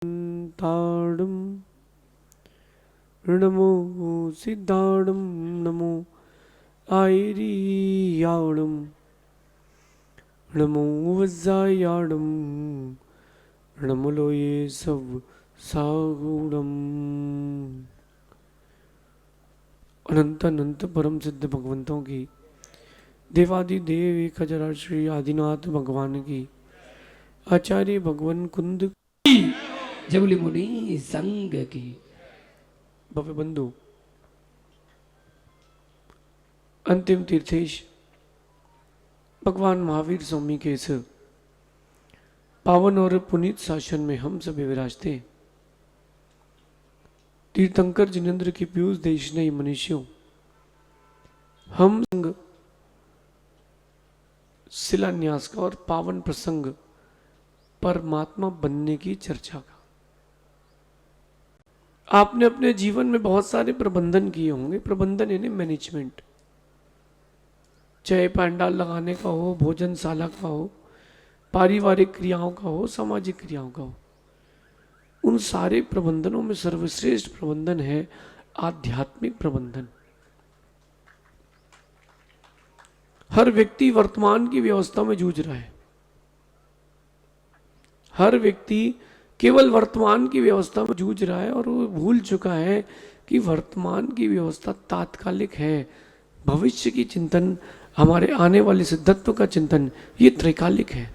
ताड़म नमो सिद्धाड़म नमो आयरियाड़म नमो वज्जायाड़म नमो लोये सब सागुड़म। अनंत अनंत परम सिद्ध भगवंतों की, देवादि देव एक हजार श्री आदिनाथ भगवान की, आचार्य भगवान कुंद की, जबली मुनि संग की। भव्य बंधु, अंतिम तीर्थेश भगवान महावीर स्वामी के इस पावन और पुनीत शासन में हम सभी विराजते। तीर्थंकर जिनेन्द्र की पीयूष देश ने मनुष्यों, हम संग शिलान्यास का और पावन प्रसंग परमात्मा बनने की चर्चा का। आपने अपने जीवन में बहुत सारे प्रबंधन किए होंगे। प्रबंधन यानी मैनेजमेंट, चाहे पंडाल लगाने का हो, भोजनशाला का हो, पारिवारिक क्रियाओं का हो, सामाजिक क्रियाओं का हो। उन सारे प्रबंधनों में सर्वश्रेष्ठ प्रबंधन है आध्यात्मिक प्रबंधन। हर व्यक्ति वर्तमान की व्यवस्था में जूझ रहा है। हर व्यक्ति केवल वर्तमान की व्यवस्था में जूझ रहा है और वो भूल चुका है कि वर्तमान की व्यवस्था तात्कालिक है। भविष्य की चिंतन, हमारे आने वाले सिद्धत्व का चिंतन, ये त्रैकालिक है।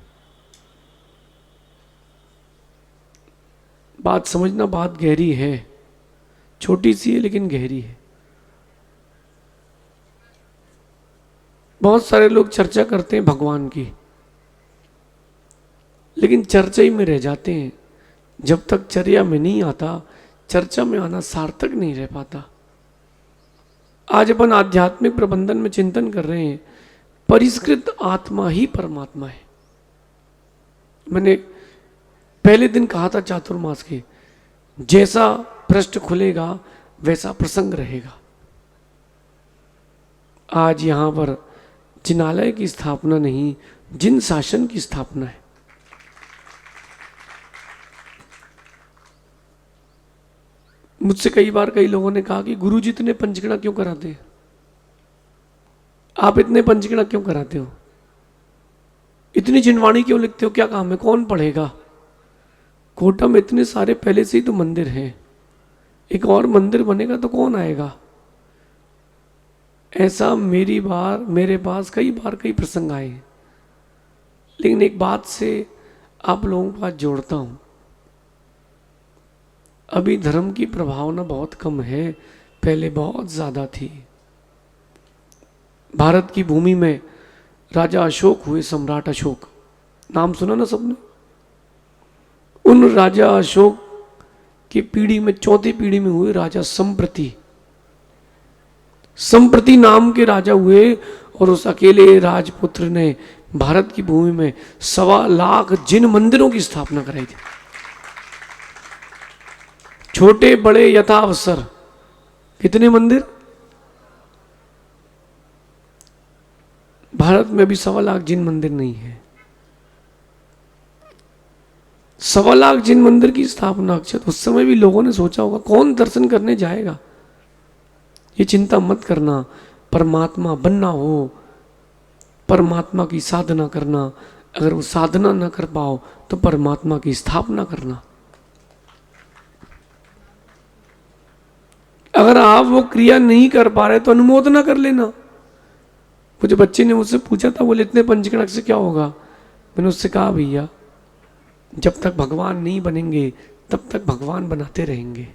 बात समझना, बात गहरी है, छोटी सी है लेकिन गहरी है। बहुत सारे लोग चर्चा करते हैं भगवान की, लेकिन चर्चा ही में रह जाते हैं। जब तक चर्या में नहीं आता, चर्चा में आना सार्थक नहीं रह पाता। आज अपन आध्यात्मिक प्रबंधन में चिंतन कर रहे हैं, परिष्कृत आत्मा ही परमात्मा है। मैंने पहले दिन कहा था चातुर्मास के, जैसा पृष्ठ खुलेगा वैसा प्रसंग रहेगा। आज यहां पर जिनालय की स्थापना नहीं, जिन शासन की स्थापना है। मुझसे कई बार कई लोगों ने कहा कि गुरुजी इतने पंचगणा क्यों कराते हैं, आप इतने पंचगणा क्यों कराते हो, इतनी जिनवाणी क्यों लिखते हो, क्या काम है, कौन पढ़ेगा। कोटा में इतने सारे पहले से ही तो मंदिर हैं, एक और मंदिर बनेगा तो कौन आएगा। ऐसा मेरे पास कई बार कई प्रसंग आए हैं। लेकिन एक बात से आप लोगों के पास जोड़ता हूं, अभी धर्म की प्रभावना बहुत कम है, पहले बहुत ज्यादा थी। भारत की भूमि में राजा अशोक हुए, सम्राट अशोक, नाम सुना ना सबने। उन राजा अशोक की पीढ़ी में, चौथी पीढ़ी में हुए राजा संप्रति नाम के राजा हुए। और उस अकेले राजपुत्र ने भारत की भूमि में 1.25 लाख जिन मंदिरों की स्थापना कराई थी। छोटे बड़े यथा अवसर, कितने मंदिर भारत में अभी 1.25 लाख जिन मंदिर नहीं है। 1.25 लाख जिन मंदिर की स्थापना, अक्षत उस समय भी लोगों ने सोचा होगा कौन दर्शन करने जाएगा। ये चिंता मत करना, परमात्मा बनना हो, परमात्मा की साधना करना। अगर वो साधना ना कर पाओ तो परमात्मा की स्थापना करना। अगर आप वो क्रिया नहीं कर पा रहे तो अनुमोदना कर लेना। कुछ बच्चे ने मुझसे पूछा था, बोले इतने पंचगणक से क्या होगा। मैंने उससे कहा, भैया जब तक भगवान नहीं बनेंगे तब तक भगवान बनाते रहेंगे।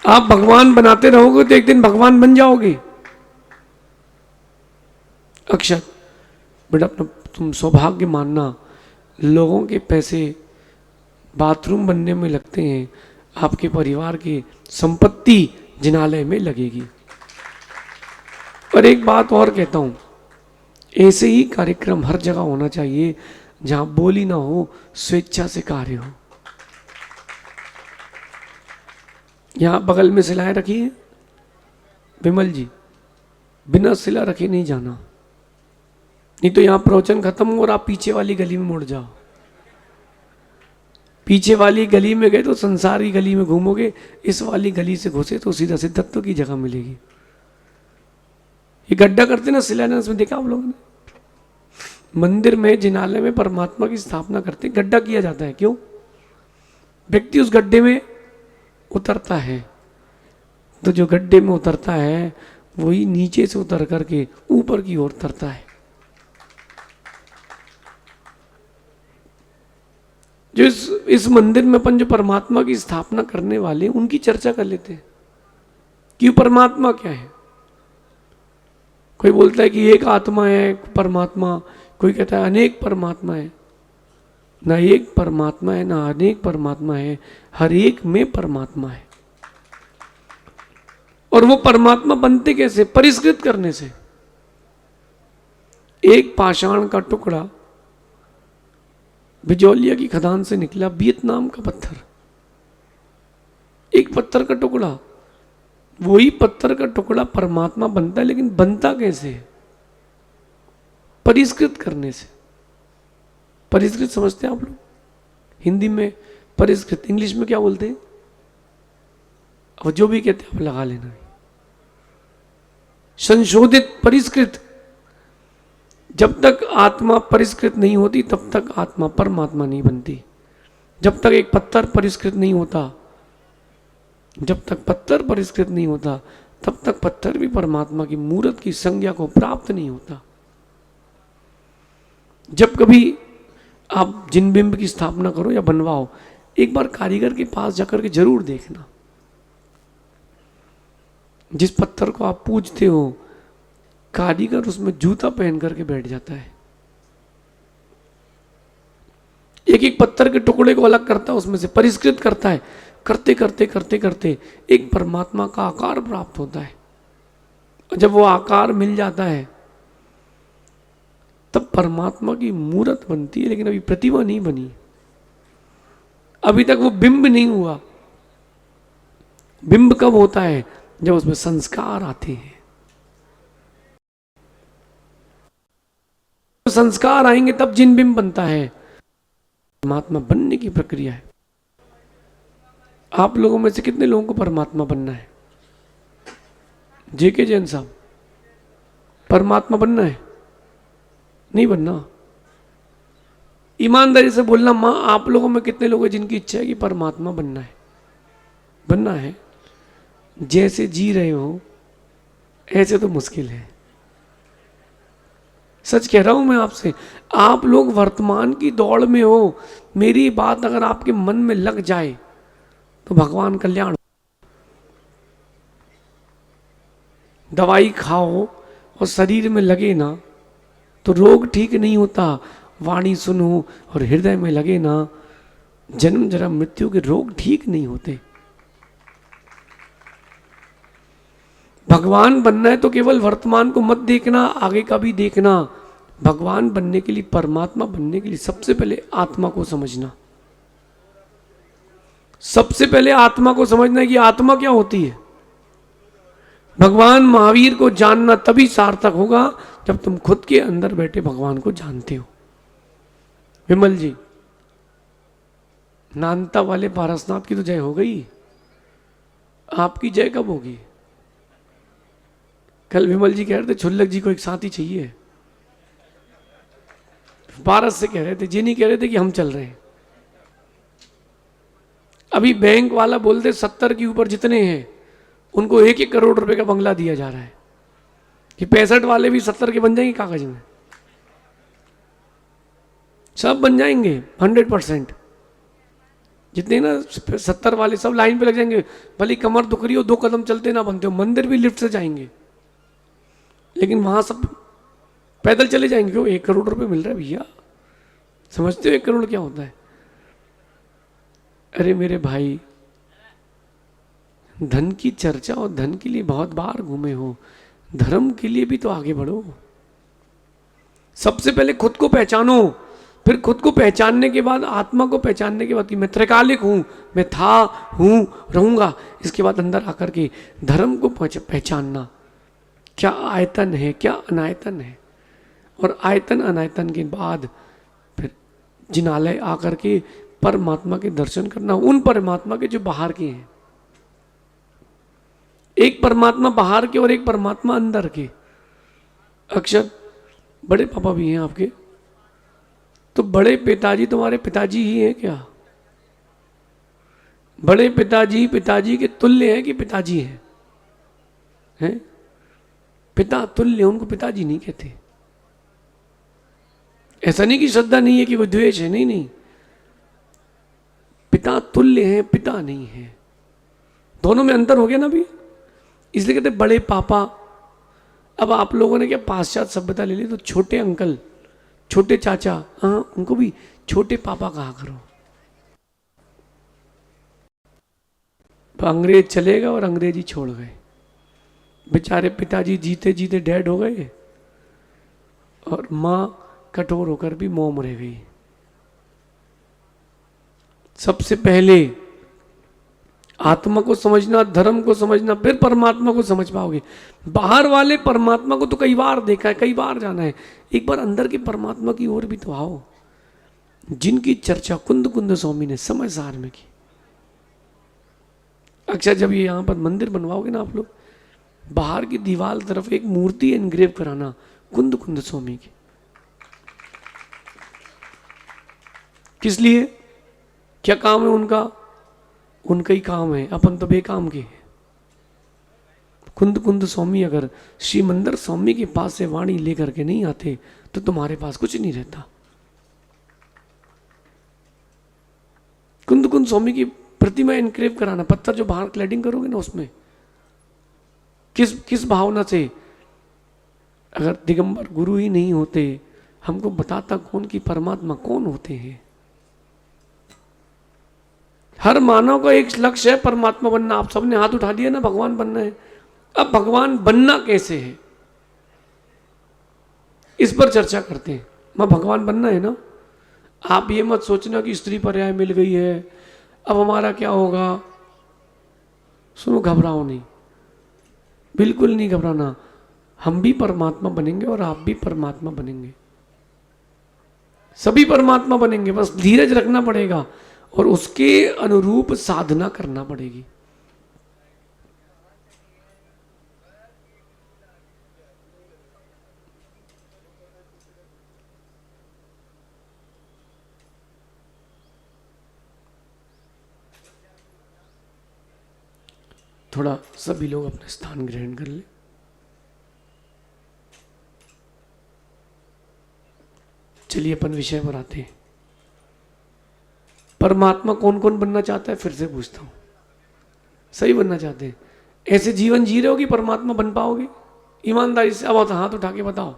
आप भगवान बनाते रहोगे तो एक दिन भगवान बन जाओगे। अक्षत बेटा, अपना तुम सौभाग्य मानना, लोगों के पैसे बाथरूम बनने में लगते हैं, आपके परिवार की संपत्ति जिनालय में लगेगी। और एक बात और कहता हूं, ऐसे ही कार्यक्रम हर जगह होना चाहिए जहां बोली ना हो, स्वेच्छा से कार्य हो। यहां बगल में सिलाएं रखी है विमल जी, बिना सिला रखे नहीं जाना, नहीं तो यहां प्रवचन खत्म हो और आप पीछे वाली गली में मुड़ जाओ। पीछे वाली गली में गए तो संसार की गली में घूमोगे, इस वाली गली से घुसे तो सीधा सिद्धत्व की जगह मिलेगी। ये गड्ढा करते ना शिलान्यास में, देखा आप लोगों ने? मंदिर में, जिनालय में परमात्मा की स्थापना करते गड्ढा किया जाता है। क्यों? व्यक्ति उस गड्ढे में उतरता है, तो जो गड्ढे में उतरता है वही नीचे से उतर करके ऊपर की ओर उतरता है। जो इस मंदिर में अपन जो परमात्मा की स्थापना करने वाले उनकी चर्चा कर लेते हैं कि परमात्मा क्या है। कोई बोलता है कि एक आत्मा है परमात्मा, कोई कहता है अनेक परमात्मा है। ना एक परमात्मा है ना अनेक परमात्मा है, हर एक में परमात्मा है। और वो परमात्मा बनते कैसे? परिष्कृत करने से। एक पाषाण का टुकड़ा बिजौलिया की खदान से निकला, वियतनाम का पत्थर, एक पत्थर का टुकड़ा, वही पत्थर का टुकड़ा परमात्मा बनता है। लेकिन बनता कैसे? परिष्कृत करने से। परिष्कृत समझते हैं आप लोग? हिंदी में परिष्कृत, इंग्लिश में क्या बोलते हैं? और जो भी कहते हैं आप लगा लेना। संशोधित, परिष्कृत। जब तक आत्मा परिष्कृत नहीं होती तब तक आत्मा परमात्मा नहीं बनती। जब तक एक पत्थर परिष्कृत नहीं होता, जब तक पत्थर परिष्कृत नहीं होता तब तक पत्थर भी परमात्मा की मूर्त की संज्ञा को प्राप्त नहीं होता। जब कभी आप जिन बिंब की स्थापना करो या बनवाओ, एक बार कारीगर के पास जाकर के जरूर देखना। जिस पत्थर को आप पूजते हो, कारीगर उसमें जूता पहन करके बैठ जाता है। एक एक पत्थर के टुकड़े को अलग करता है, उसमें से परिष्कृत करता है। करते करते करते करते एक परमात्मा का आकार प्राप्त होता है। जब वो आकार मिल जाता है तब परमात्मा की मूर्त बनती है। लेकिन अभी प्रतिमा नहीं बनी, अभी तक वो बिंब नहीं हुआ। बिंब कब होता है? जब उसमें संस्कार आते हैं। संस्कार आएंगे तब जिन बिंब बनता है। परमात्मा बनने की प्रक्रिया है। आप लोगों में से कितने लोगों को परमात्मा बनना है? जेके जैन साहब, परमात्मा बनना है? नहीं बनना? ईमानदारी से बोलना, मां आप लोगों में कितने लोग हैं जिनकी इच्छा है कि परमात्मा बनना है? बनना है? जैसे जी रहे हो ऐसे तो मुश्किल है। सच कह रहा हूं मैं आपसे। आप लोग वर्तमान की दौड़ में हो। मेरी बात अगर आपके मन में लग जाए तो भगवान कल्याण। दवाई खाओ और शरीर में लगे ना तो रोग ठीक नहीं होता। वाणी सुनो और हृदय में लगे ना, जन्म जन्म मृत्यु के रोग ठीक नहीं होते। भगवान बनना है तो केवल वर्तमान को मत देखना, आगे का भी देखना। भगवान बनने के लिए, परमात्मा बनने के लिए सबसे पहले आत्मा को समझना। सबसे पहले आत्मा को समझना है कि आत्मा क्या होती है। भगवान महावीर को जानना तभी सार्थक होगा जब तुम खुद के अंदर बैठे भगवान को जानते हो। विमल जी, नानता वाले पारसनाथ की तो जय हो गई, आपकी जय कब होगी? कल विमल जी कह रहे थे छुल्लक जी को एक साथी चाहिए। पारस से कह रहे थे, जी नहीं कह रहे थे कि हम चल रहे हैं। अभी बैंक वाला बोलते 70 के ऊपर जितने हैं उनको 1-1 करोड़ रुपए का बंगला दिया जा रहा है कि 65 वाले भी 70 के बन जाएंगे कागज में। सब बन जाएंगे 100%। जितने ना 70 वाले सब लाइन पे लग जाएंगे। भले कमर दुख रही हो, 2 कदम चलते ना बनते हो, मंदिर भी लिफ्ट से जाएंगे, लेकिन वहां सब पैदल चले जाएंगे। क्यों? 1 करोड़ रुपए मिल रहा है भैया। समझते हो 1 करोड़ क्या होता है? अरे मेरे भाई, धन की चर्चा और धन के लिए बहुत बार घूमे हो, धर्म के लिए भी तो आगे बढ़ो। सबसे पहले खुद को पहचानो, फिर खुद को पहचानने के बाद आत्मा को पहचानने के बाद कि मैं त्रिकालिक हूं, मैं था, हूं, रहूंगा। इसके बाद अंदर आकर के धर्म को पहचानना, क्या आयतन है, क्या अनायतन है। और आयतन अनायतन के बाद फिर जिनालय आकर के परमात्मा के दर्शन करना, उन परमात्मा के जो बाहर के हैं। एक परमात्मा बाहर के और एक परमात्मा अंदर के। अक्षर बड़े पापा भी हैं आपके, तो बड़े पिताजी तुम्हारे पिताजी ही हैं क्या? बड़े पिताजी पिताजी के तुल्य हैं कि पिताजी हैं? पिता तुल्य, उनको पिताजी नहीं कहते। ऐसा नहीं कि श्रद्धा नहीं है कि वो द्वेष है, नहीं नहीं, पिता तुल्य है, पिता नहीं है। दोनों में अंतर हो गया ना भी, इसलिए कहते बड़े पापा। अब आप लोगों ने क्या पाश्चात्य सभ्यता ले ली, तो छोटे अंकल, छोटे चाचा, हाँ उनको भी छोटे पापा कहा करो। अंग्रेज चले गए और अंग्रेजी छोड़ गए, बेचारे पिताजी जीते जीते डेड हो गए और माँ कठोर होकर भी मोम रह गई। सबसे पहले आत्मा को समझना, धर्म को समझना, फिर परमात्मा को समझ पाओगे। बाहर वाले परमात्मा को तो कई बार देखा है, कई बार जाना है, एक बार अंदर के परमात्मा की ओर भी तो आओ, जिनकी चर्चा कुंद कुंद स्वामी ने समय सार में की। अच्छा, जब ये यहां पर मंदिर बनवाओगे ना आप लोग, बाहर की दीवार तरफ एक मूर्ति एनग्रेव कराना कुंद कुंद स्वामी की। किस लिए? क्या काम है उनका? उनका ही काम है, अपन तो बेकाम के हैं। कुंद कुंद स्वामी अगर श्री मंदिर स्वामी के पास से वाणी लेकर के नहीं आते तो तुम्हारे पास कुछ नहीं रहता। कुंद कुंद स्वामी की प्रतिमा एनक्रेव कराना, पत्थर जो बाहर क्लैडिंग करोगे ना उसमें, किस भावना से? अगर दिगंबर गुरु ही नहीं होते, हमको बताता कौन कि परमात्मा कौन होते हैं। हर मानव का एक लक्ष्य है परमात्मा बनना। आप सबने हाथ उठा दिया ना, भगवान बनना है। अब भगवान बनना कैसे है, इस पर चर्चा करते हैं। मैं भगवान बनना है ना। आप ये मत सोचना कि स्त्री पर्याय मिल गई है, अब हमारा क्या होगा। सुनो, घबराओ नहीं, बिल्कुल नहीं घबराना। हम भी परमात्मा बनेंगे और आप भी परमात्मा बनेंगे, सभी परमात्मा बनेंगे। बस धीरज रखना पड़ेगा और उसके अनुरूप साधना करना पड़ेगी। थोड़ा सभी लोग अपना स्थान ग्रहण कर ले। चलिए अपन विषय पर आते हैं। परमात्मा कौन कौन बनना चाहता है? फिर से पूछता हूं, सही बनना चाहते हैं? ऐसे जीवन जी रहे हो कि परमात्मा बन पाओगे? ईमानदारी से अब हाथ उठा के बताओ।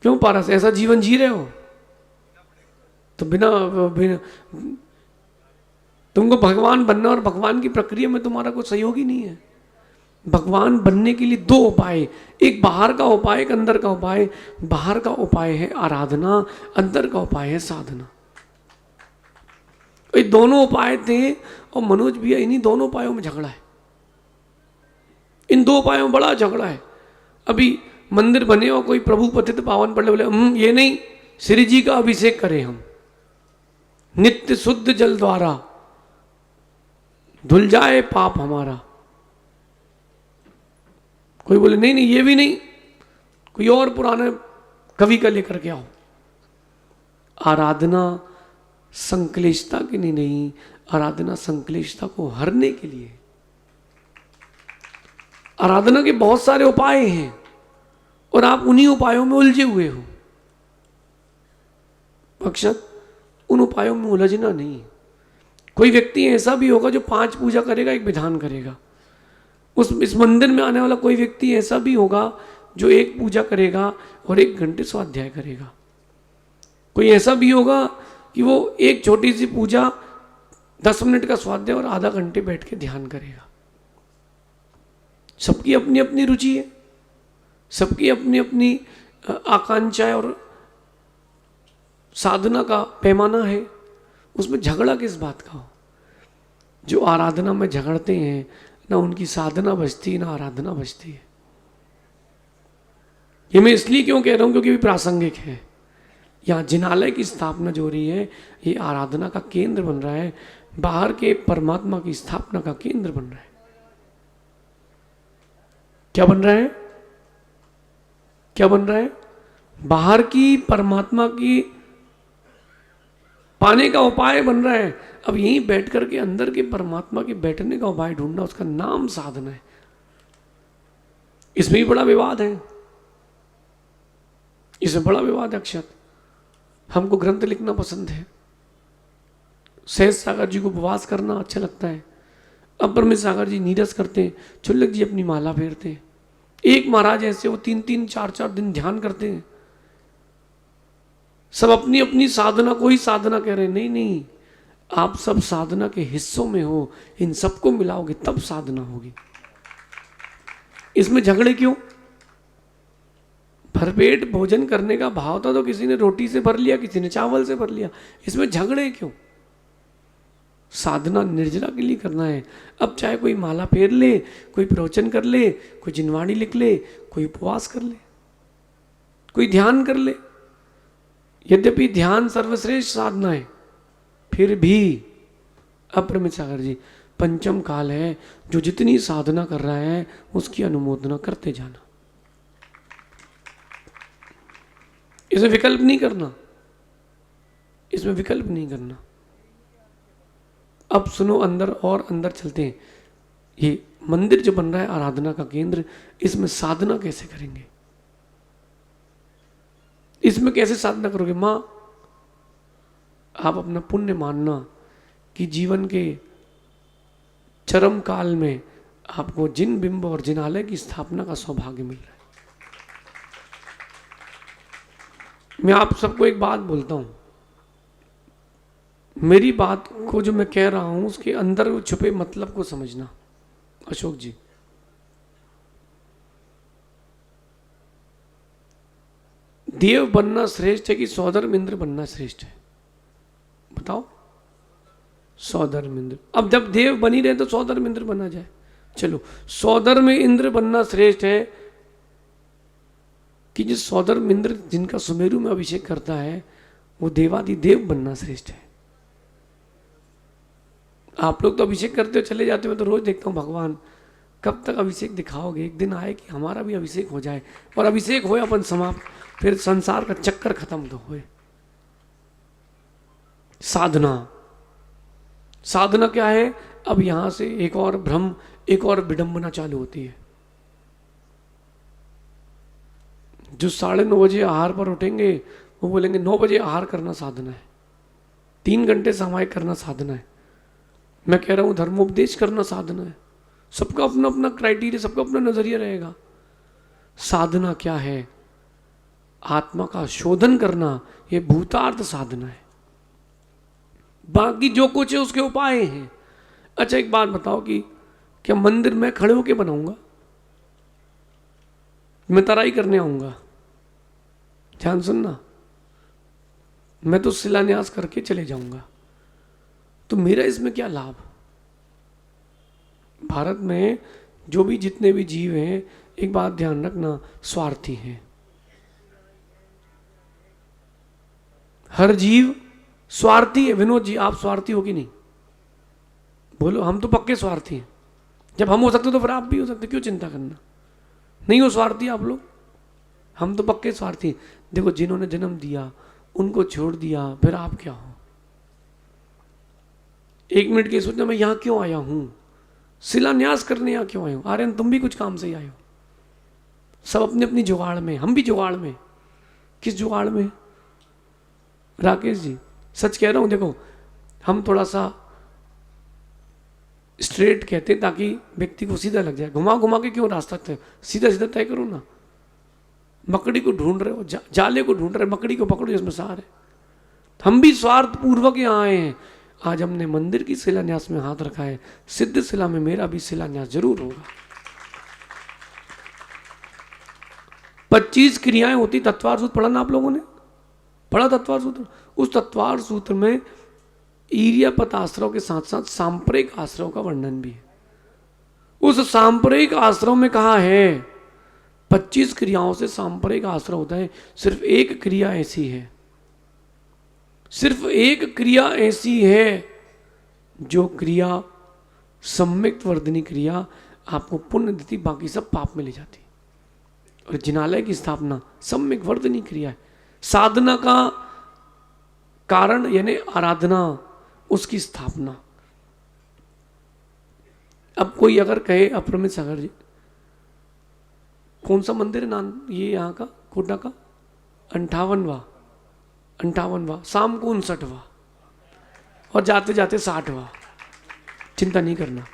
क्यों पारस, ऐसा जीवन जी रहे हो तो बिना तुमको भगवान बनना और भगवान की प्रक्रिया में तुम्हारा कोई सहयोग ही नहीं है। भगवान बनने के लिए दो उपाय, एक बाहर का उपाय, एक अंदर का उपाय। बाहर का उपाय है आराधना, अंदर का उपाय है साधना। ये दोनों उपाय थे और मनोज भैया इन्हीं दोनों उपायों में झगड़ा है। इन दो उपायों में बड़ा झगड़ा है। अभी मंदिर बने और कोई प्रभु पतित पावन पड़े, बोले ये नहीं, श्री जी का अभिषेक करें हम नित्य शुद्ध जल द्वारा, धुल जाए पाप हमारा। कोई बोले नहीं नहीं, ये भी नहीं, कोई और पुराने कवि का लेकर के आओ। आराधना संक्लेशता के लिए नहीं, आराधना संक्लेशता को हरने के लिए। आराधना के बहुत सारे उपाय हैं और आप उन्हीं उपायों में उलझे हुए हो। अक्षत, उन उपायों में उलझना नहीं। कोई व्यक्ति ऐसा भी होगा जो 5 पूजा करेगा, एक विधान करेगा। इस मंदिर में आने वाला कोई व्यक्ति ऐसा भी होगा जो 1 पूजा करेगा और 1 घंटे स्वाध्याय करेगा। कोई ऐसा भी होगा कि वो एक छोटी सी पूजा 10 मिनट का स्वाध्याय और आधा घंटे बैठ के ध्यान करेगा। सबकी अपनी अपनी रुचि है, सबकी अपनी अपनी आकांक्षा है और साधना का पैमाना है। उसमें झगड़ा किस बात का हो? जो आराधना में झगड़ते हैं ना उनकी साधना बचती है ना आराधना बचती है। ये मैं इसलिए क्यों कह रहा हूं क्योंकि भी प्रासंगिक है। यहाँ जिनालय की स्थापना जो हो रही है, ये आराधना का केंद्र बन रहा है, बाहर के परमात्मा की स्थापना का केंद्र बन रहा है। क्या बन रहा है? क्या बन रहा है? बाहर की परमात्मा की पाने का उपाय बन रहा है। अब यहीं बैठ करके अंदर के परमात्मा के बैठने का उपाय ढूंढना, उसका नाम साधना है। इसमें भी बड़ा विवाद है, इसमें बड़ा विवाद है। अक्षत, हमको ग्रंथ लिखना पसंद है, सहज सागर जी को उपवास करना अच्छा लगता है, अपरमित सागर जी नीरस करते हैं, चुल्लक जी अपनी माला फेरते हैं, एक महाराज ऐसे वो 3-3 4-4 दिन ध्यान करते हैं। सब अपनी अपनी साधना को ही साधना कह रहे हैं। नहीं नहीं, आप सब साधना के हिस्सों में हो, इन सबको मिलाओगे तब साधना होगी। इसमें झगड़े क्यों? भरपेट भोजन करने का भाव था तो किसी ने रोटी से भर लिया, किसी ने चावल से भर लिया, इसमें झगड़े क्यों? साधना निर्जला के लिए करना है। अब चाहे कोई माला फेर ले, कोई प्रवचन कर ले, कोई जिनवाणी लिख ले, कोई उपवास कर ले, कोई ध्यान कर ले। यद्यपि ध्यान सर्वश्रेष्ठ साधना है, फिर भी अपरमित सागर जी पंचम काल है, जो जितनी साधना कर रहा है उसकी अनुमोदना करते जाना, इसमें विकल्प नहीं करना, इसमें विकल्प नहीं करना। अब सुनो, अंदर और अंदर चलते हैं। ये मंदिर जो बन रहा है आराधना का केंद्र, इसमें साधना कैसे करेंगे? इसमें कैसे साधना करोगे? मां, आप अपना पुण्य मानना कि जीवन के चरम काल में आपको जिन बिंब और जिनालय की स्थापना का सौभाग्य मिल रहा है। मैं आप सबको एक बात बोलता हूं, मेरी बात को जो मैं कह रहा हूं उसके अंदर छुपे मतलब को समझना। अशोक जी, देव बनना श्रेष्ठ है कि सौधर्म इंद्र बनना श्रेष्ठ है? बताओ। सौधर्म इंद्र। अब जब देव बनी रहे तो सौधर्म इंद्र बना जाए। चलो, सौधर्म इंद्र बनना श्रेष्ठ है कि जिस सौधर्म इंद्र जिनका सुमेरु में अभिषेक करता है वो देवादि देव बनना श्रेष्ठ है? आप लोग तो अभिषेक करते हो चले जाते हो, तो रोज देखता हूं भगवान कब तक अभिषेक दिखाओगे? एक दिन आए कि हमारा भी अभिषेक हो जाए, और अभिषेक हो अपन समाप्त, फिर संसार का चक्कर खत्म तो होए। साधना, साधना क्या है? अब यहां से एक और भ्रम, एक और विडंबना चालू होती है। जो 9:30 बजे आहार पर उठेंगे वो बोलेंगे 9 बजे आहार करना साधना है, 3 घंटे सामायिक करना साधना है। मैं कह रहा हूं धर्मोपदेश करना साधना है। सबका अपना अपना क्राइटेरिया, सबका अपना नजरिया रहेगा। साधना क्या है? आत्मा का शोधन करना, ये भूतार्थ साधना है। बाकी जो कुछ है उसके उपाय हैं। अच्छा, एक बात बताओ कि क्या मंदिर मैं खड़े होके बनाऊंगा? मैं तराई करने आऊंगा? ध्यान सुनना, मैं तो शिलान्यास करके चले जाऊंगा, तो मेरा इसमें क्या लाभ? भारत में जो भी जितने भी जीव हैं, एक बात ध्यान रखना, स्वार्थी हैं। हर जीव स्वार्थी है। विनोद जी, आप स्वार्थी हो कि नहीं? बोलो। हम तो पक्के स्वार्थी हैं। जब हम हो सकते तो फिर आप भी हो सकते, क्यों चिंता करना? नहीं हो स्वार्थी आप लोग? हम तो पक्के स्वार्थी। देखो, जिन्होंने जन्म दिया उनको छोड़ दिया, फिर आप क्या हो? 1 मिनट के सोचना, मैं यहां क्यों आया हूं? शिलान्यास करने यहां क्यों आए हो? आर्यन, तुम भी कुछ काम से ही आए हो। सब अपनी अपनी जुगाड़ में, हम भी जुगाड़ में। किस जुगाड़ में? राकेश जी, सच कह रहा हूं। देखो, हम थोड़ा सा स्ट्रेट कहते हैं ताकि व्यक्ति को सीधा लग जाए। घुमा घुमा के क्यों रास्ता तय? सीधा सीधा तय करो ना। मकड़ी को ढूंढ रहे हो, जाले को ढूंढ रहे, मकड़ी को पकड़ो जिसमें सार है। हम भी स्वार्थ पूर्वक यहाँ आए हैं। आज हमने मंदिर की शिलान्यास में हाथ रखा है, सिद्ध शिला में मेरा भी शिलान्यास जरूर होगा। 25 क्रियाएं होती। तत्वार सूत्र पढ़ा ना आप लोगों ने? पढ़ा तत्वार सूत्र? उस तत्वार सूत्र में ईर्यापत आश्रव के साथ साथ सांप्रयिक आश्रव का वर्णन भी है। उस सांप्रयिक आश्रव में कहा है 25 क्रियाओं से सांप्रयिक आश्रव होता है। सिर्फ एक क्रिया ऐसी है सिर्फ एक क्रिया ऐसी है जो क्रिया सम्यक वर्धनी क्रिया आपको पुण्य देती, बाकी सब पाप में ले जाती। और जिनालय की स्थापना सम्यक वर्धनी क्रिया है, साधना का कारण यानी आराधना, उसकी स्थापना। अब कोई अगर कहे अप्रमित सागर जी कौन सा मंदिर है नाम ये यहाँ का कोटा का 58वां, शाम को 59वां और जाते जाते 60वां। चिंता नहीं करना।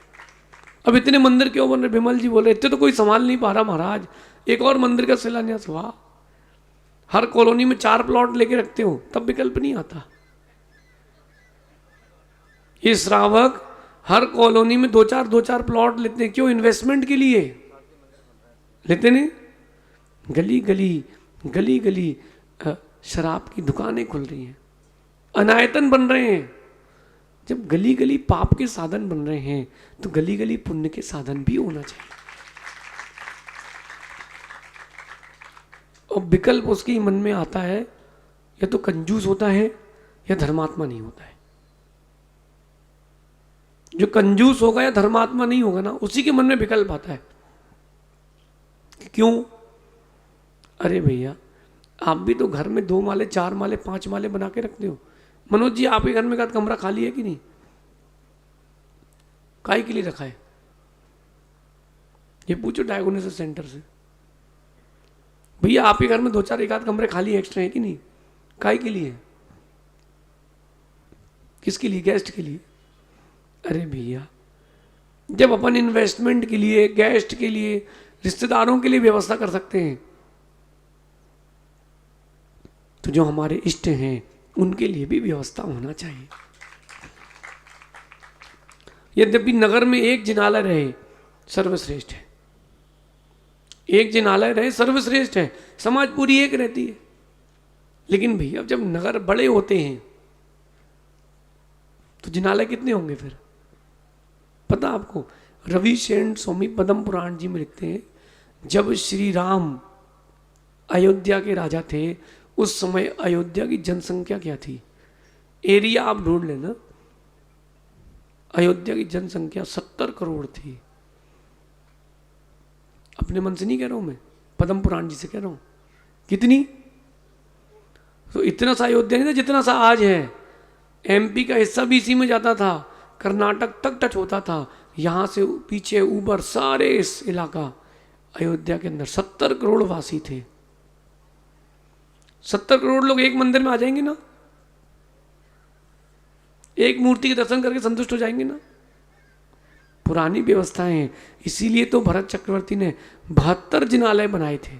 अब इतने मंदिर क्यों बन रहे? विमल जी बोल रहे इतने तो कोई संभाल नहीं पा रहा महाराज, एक और मंदिर का शिलान्यास हुआ। हर कॉलोनी में 4 प्लॉट लेके रखते हो तब विकल्प नहीं आता। ये श्रावक हर कॉलोनी में 2-4 प्लॉट लेते हैं, क्यों? इन्वेस्टमेंट के लिए लेते नहीं। गली गली शराब की दुकानें खुल रही हैं, अनायतन बन रहे हैं। जब गली गली पाप के साधन बन रहे हैं तो गली गली पुण्य के साधन भी होना चाहिए। और विकल्प उसके ही मन में आता है, या तो कंजूस होता है या धर्मात्मा नहीं होता है। जो कंजूस होगा या धर्मात्मा नहीं होगा ना, उसी के मन में विकल्प आता है। क्यों? अरे भैया आप भी तो घर में 2 माले 4 माले 5 माले बना के रखते हो। मनोज जी आपके घर में का कमरा खाली है कि नहीं? काहे के लिए रखा है? ये पूछो डायग्नोसिस सेंटर से। भैया आपके घर में 2-4 एक आध कमरे खाली एक्स्ट्रा है कि नहीं? काहे के लिए? किसके लिए? गेस्ट के लिए। अरे भैया जब अपन इन्वेस्टमेंट के लिए, गेस्ट के लिए, रिश्तेदारों के लिए व्यवस्था कर सकते हैं तो जो हमारे इष्ट हैं उनके लिए भी व्यवस्था होना चाहिए। यद्यपि नगर में एक जिनालय रहे सर्वश्रेष्ठ है, एक जिनालय रहे सर्वश्रेष्ठ है, समाज पूरी एक रहती है। लेकिन भैया जब नगर बड़े होते हैं तो जिनालय कितने होंगे फिर? पता आपको? रवि सेन स्वामी पद्म पुराण जी में लिखते हैं, जब श्री राम अयोध्या के राजा थे उस समय अयोध्या की जनसंख्या क्या थी? एरिया आप ढूंढ लेना। अयोध्या की जनसंख्या 70 करोड़ थी। अपने मन से नहीं कह रहा हूं मैं, पद्म पुराण जी से कह रहा हूं। कितनी? तो इतना सा अयोध्या नहीं था जितना सा आज है। एमपी का हिस्सा भी इसी में जाता था, कर्नाटक तक टच होता था, यहां से पीछे ऊपर सारे इस इलाका अयोध्या के अंदर 70 करोड़ वासी थे। 70 करोड़ लोग एक मंदिर में आ जाएंगे ना, एक मूर्ति के दर्शन करके संतुष्ट हो जाएंगे ना। पुरानी व्यवस्थाएं हैं, इसीलिए तो भरत चक्रवर्ती ने 72 जिनालय बनाए थे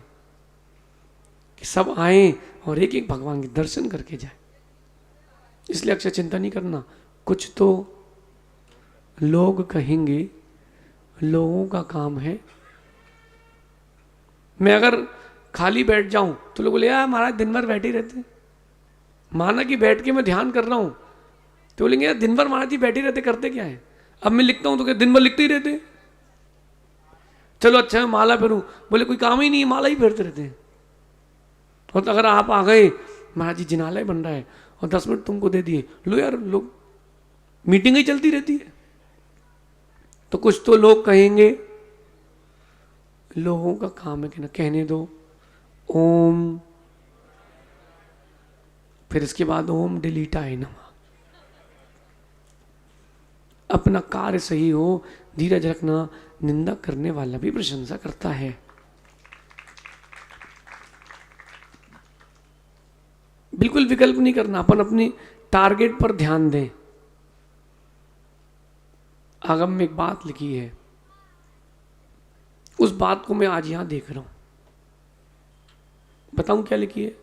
कि सब आए और एक एक भगवान के दर्शन करके जाए। इसलिए अक्षय चिंता नहीं करना, कुछ तो लोग कहेंगे, लोगों का काम है। मैं अगर खाली बैठ जाऊं तो लोग बोले यार महाराज दिन भर बैठे रहते। माना कि बैठ के मैं ध्यान कर रहा हूं तो बोलेंगे यार दिन भर महाराज जी बैठे रहते, करते क्या है? अब मैं लिखता हूं तो क्या दिन भर लिखते ही रहते? चलो अच्छा मैं माला फेरूं, बोले कोई काम ही नहीं है, माला ही फेरते रहते हैं। और अगर आप आ गए महाराज जी जिनालय बन रहा है और 10 मिनट तुमको दे दिए, लो यार लोग मीटिंग ही चलती रहती है। तो कुछ तो लोग कहेंगे, लोगों का काम है कि ना, कहने दो ओम, फिर इसके बाद ओम डिलीटाय नमः। अपना कार्य सही हो, धीरज रखना। निंदा करने वाला भी प्रशंसा करता है। बिल्कुल विकल्प नहीं करना, अपन अपनी टारगेट पर ध्यान दें। आगम में एक बात लिखी है, उस बात को मैं आज यहां देख रहा हूं। बताऊं क्या लिखी है?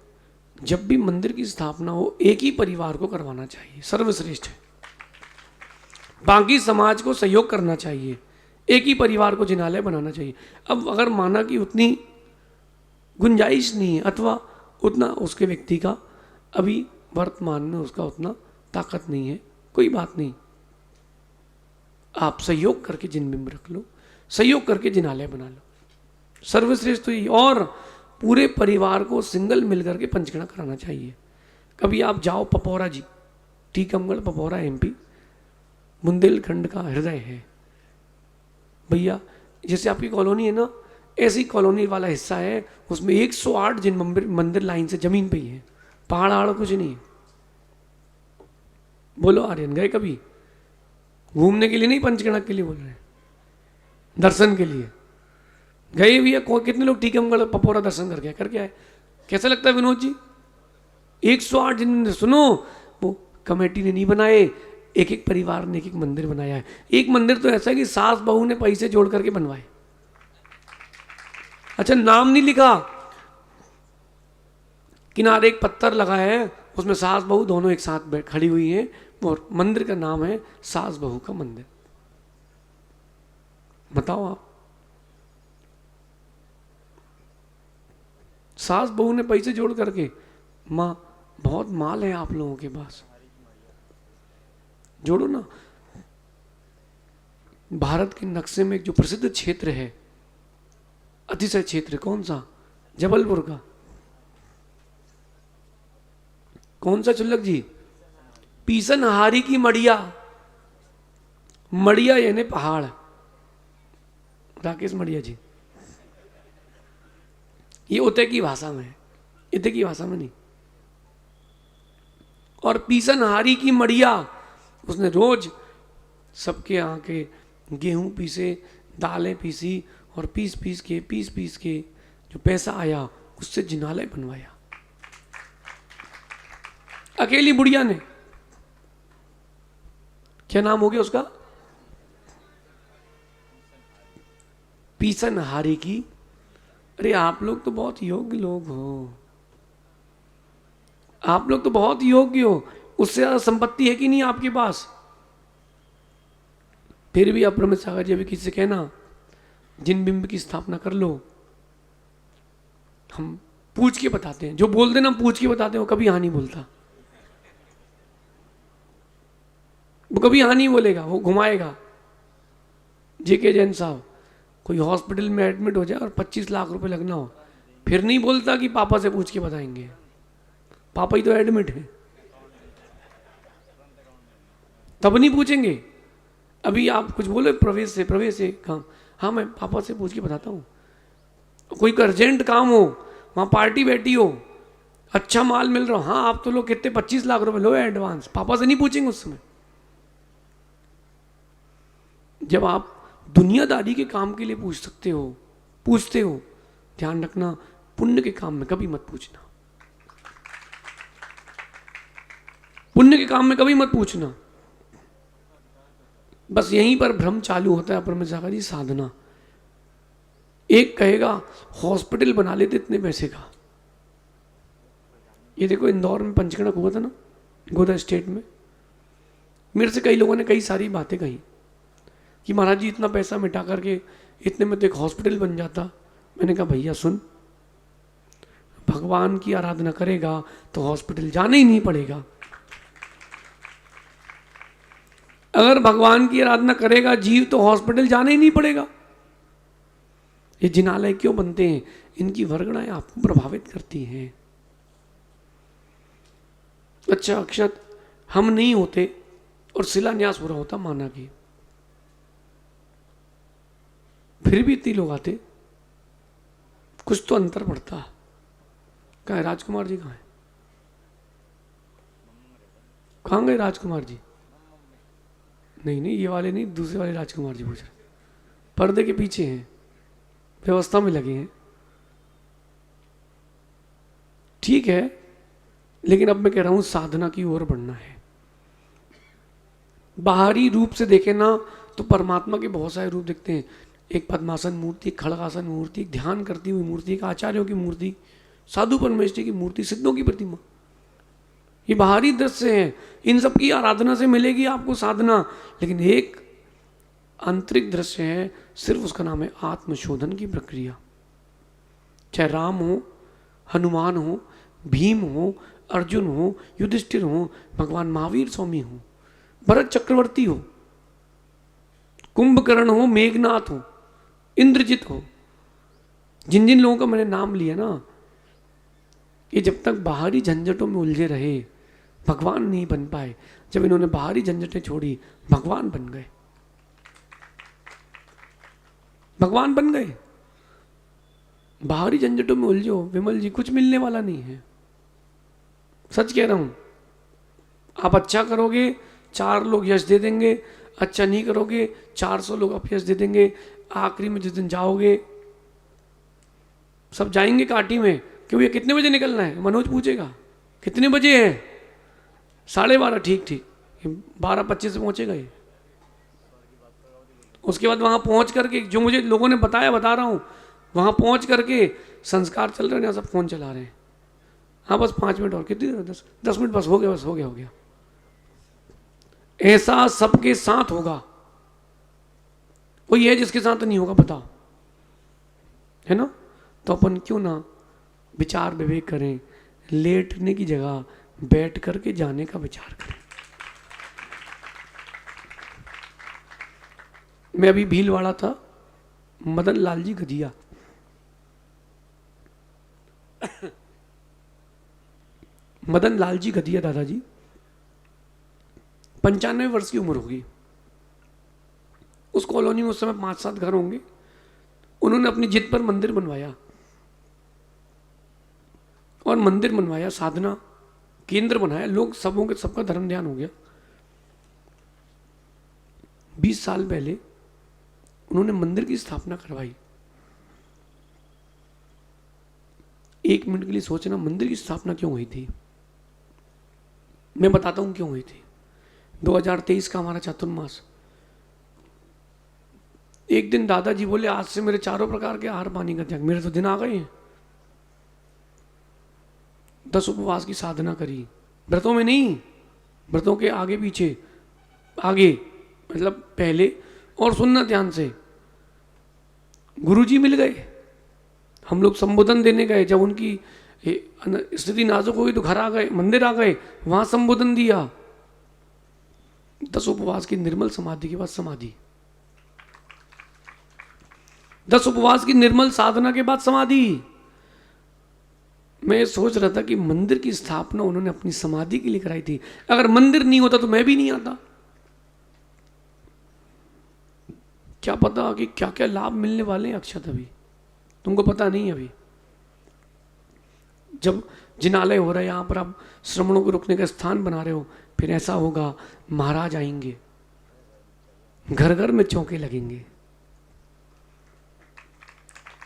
जब भी मंदिर की स्थापना हो एक ही परिवार को करवाना चाहिए, सर्वश्रेष्ठ है। बाकी समाज को सहयोग करना चाहिए, एक ही परिवार को जिनालय बनाना चाहिए। अब अगर माना कि उतनी गुंजाइश नहीं है अथवा उतना उसके व्यक्ति का अभी वर्तमान में उसका उतना ताकत नहीं है, कोई बात नहीं, आप सहयोग करके जिनबिंब रख लो, सहयोग करके जिनालय बना लो। सर्वश्रेष्ठ तो यही। और पूरे परिवार को सिंगल मिलकर के पंचगणा कराना चाहिए। कभी आप जाओ पपौरा जी, टीकमगढ़ पपौरा एमपी, बुंदेलखंड का हृदय है भैया। जैसे आपकी कॉलोनी है ना, ऐसी कॉलोनी वाला हिस्सा है, उसमें 108 जिन मंदिर लाइन से जमीन पे ही है, पहाड़ आड़ कुछ नहीं है। बोलो आर्यन गए कभी? घूमने के लिए नहीं, पंचगणक के लिए बोल रहे हैं, दर्शन के लिए गए भी है। कितने लोग टीकमगढ़ पपौरा दर्शन करके आए? कैसा लगता है विनोद जी? 108 जिन, सुनो, वो कमेटी ने नहीं बनाए, एक एक परिवार ने एक एक मंदिर बनाया है। एक मंदिर तो ऐसा है कि सास बहू ने पैसे जोड़ करके बनवाए। अच्छा, नाम नहीं लिखा, किनारे एक पत्थर लगा है, उसमें सास बहू दोनों एक साथ खड़ी हुई हैं, और मंदिर का नाम है सास बहू का मंदिर। बताओ आप, सास बहू ने पैसे जोड़ करके, माँ बहुत माल है आप लोगों के पास, जोड़ो ना। भारत के नक्शे में एक जो प्रसिद्ध क्षेत्र है, अतिशय क्षेत्र, कौन सा? जबलपुर का कौन सा चुल्लक जी? पीसनहारी की मड़िया, मड़िया यानी पहाड़, राकेश मड़िया जी, ये उते की भाषा में है, इते की भाषा में नहीं। और पीसनहारी की मड़िया, उसने रोज सबके यहाँ के गेहूं पीसे, दालें पीसी, और पीस पीस के जो पैसा आया उससे जिनालय बनवाया, अकेली बुढ़िया ने। क्या नाम हो गया उसका? पीसनहारी की। अरे आप लोग तो बहुत योग्य लोग हो, आप लोग तो बहुत योग्य हो, उससे ज्यादा संपत्ति है कि नहीं आपके पास? फिर भी आप ब्रह्म सागर जी अभी किसी से कहना जिन बिंब की स्थापना कर लो, हम पूछ के बताते हैं, जो बोल देना पूछ के बताते हैं, वो कभी हाँ नहीं बोलता, वो कभी हाँ नहीं बोलेगा, वो घुमाएगा। जेके जैन साहब, कोई हॉस्पिटल में एडमिट हो जाए और 25 लाख रुपए लगना हो, फिर नहीं बोलता कि पापा से पूछ के बताएंगे, पापा ही तो एडमिट है, तब नहीं पूछेंगे। अभी आप कुछ बोले प्रवेश से काम, हाँ मैं पापा से पूछ के बताता हूँ। कोई अर्जेंट काम हो, वहाँ पार्टी बैठी हो, अच्छा माल मिल रहा हो, हाँ आप तो लोग कितने 25 लाख रुपए लो एडवांस, पापा से नहीं पूछेंगे उस समय। जब आप दुनियादारी के काम के लिए पूछते हो, ध्यान रखना, पुण्य के काम में कभी मत पूछना, पुण्य के काम में कभी मत पूछना। बस यहीं पर भ्रम चालू होता है अपरम सागर जी, साधना। एक कहेगा हॉस्पिटल बना लेते इतने पैसे का। ये देखो इंदौर में पंचगणक हुआ था ना, गोदा स्टेट में, मेरे से कई लोगों ने कई सारी बातें कही कि महाराज जी इतना पैसा मिटा करके इतने में तो एक हॉस्पिटल बन जाता। मैंने कहा भैया सुन, भगवान की आराधना करेगा तो हॉस्पिटल जाना ही नहीं पड़ेगा। अगर भगवान की आराधना करेगा जीव तो हॉस्पिटल जाना ही नहीं पड़ेगा। ये जिनालय क्यों बनते हैं? इनकी वर्गणाएं आपको प्रभावित करती हैं। अच्छा अक्षत हम नहीं होते और शिलान्यास पूरा होता माना कि, फिर भी इतने लोग आते, कुछ तो अंतर पड़ता। कहाँ है राजकुमार जी? कहाँ है? कहाँ गए राजकुमार जी? नहीं ये वाले नहीं, दूसरे वाले राजकुमार जी पूछ रहे, पर्दे के पीछे हैं, व्यवस्था में लगे हैं। ठीक है, लेकिन अब मैं कह रहा हूं साधना की ओर बढ़ना है। बाहरी रूप से देखे ना तो परमात्मा के बहुत सारे रूप दिखते हैं, एक पद्मासन मूर्ति, एक खड़गासन मूर्ति, एक ध्यान करती हुई मूर्ति, एक आचार्यों की मूर्ति, साधु परमेश्वरी की मूर्ति, सिद्धों की प्रतिमा। ये बाहरी दृश्य है, इन सब की आराधना से मिलेगी आपको साधना, लेकिन एक आंतरिक दृश्य है, सिर्फ उसका नाम है आत्मशोधन की प्रक्रिया। चाहे राम हो, हनुमान हो, भीम हो, अर्जुन हो, युधिष्ठिर हो, भगवान महावीर स्वामी हो, भरत चक्रवर्ती हो, कुंभकर्ण हो, मेघनाथ हो, इंद्रजित हो, जिन जिन लोगों का मैंने नाम लिया ना, ये जब तक बाहरी झंझटों में उलझे रहे भगवान नहीं बन पाए। जब इन्होंने बाहरी झंझटें छोड़ी भगवान बन गए, भगवान बन गए। बाहरी झंझटों में उलझो विमल जी, कुछ मिलने वाला नहीं है। सच कह रहा हूं, आप अच्छा करोगे 4 लोग यश दे देंगे, अच्छा नहीं करोगे 400 लोग अपयश दे देंगे। आखिरी में जिस दिन जाओगे सब जाएंगे काटी में, क्यों ये कितने बजे निकलना है, मनोज पूछेगा कितने बजे है, 12:30, ठीक ठीक, 12:25 से पहुंचेगा ये। उसके बाद वहां पहुंच करके जो मुझे लोगों ने बताया, बता रहा हूं, वहां पहुंच करके संस्कार चल रहे हैं, सब फोन चला रहे हैं। हाँ बस 5 मिनट और, कितनी 10 मिनट, बस हो गया, बस हो गया, हो गया। ऐसा सबके साथ होगा, कोई है जिसके साथ नहीं होगा बताओ, है ना? तो अपन क्यों ना विचार विवेक करें, लेटने की जगह बैठ करके जाने का विचार करें। मैं अभी भीलवाड़ा था, मदन लाल जी गदिया, मदन लाल जी गदिया दादाजी 95 वर्ष की उम्र होगी। उस कॉलोनी में उस समय 5-7 घर होंगे। उन्होंने अपनी जिद पर मंदिर बनवाया, और मंदिर बनवाया, साधना केंद्र बनाया, लोग सबों के सबका धर्म ध्यान हो गया। 20 साल पहले उन्होंने मंदिर की स्थापना करवाई। 1 मिनट के लिए सोचना, मंदिर की स्थापना क्यों हुई थी? मैं बताता हूं क्यों हुई थी। 2023 का हमारा चातुर्मास, एक दिन दादाजी बोले आज से मेरे 4 प्रकार के आहार पानी का त्याग। मेरे तो दिन आ गए हैं। 10 उपवास की साधना करी, व्रतों में नहीं, व्रतों के आगे पीछे, आगे मतलब पहले। और सुनना ध्यान से, गुरुजी मिल गए, हम लोग संबोधन देने गए। जब उनकी स्थिति नाजुक हो गई तो घर आ गए, मंदिर आ गए, वहां संबोधन दिया। 10 उपवास की निर्मल समाधि के बाद समाधि, 10 उपवास की निर्मल साधना के बाद समाधि। मैं सोच रहा था कि मंदिर की स्थापना उन्होंने अपनी समाधि के लिए कराई थी। अगर मंदिर नहीं होता तो मैं भी नहीं आता। क्या पता कि क्या क्या लाभ मिलने वाले हैं अक्षत, अभी तुमको पता नहीं। अभी जब जिनालय हो रहा है, यहां पर आप श्रमणों को रुकने का स्थान बना रहे हो, फिर ऐसा होगा महाराज आएंगे, घर घर में चौके लगेंगे।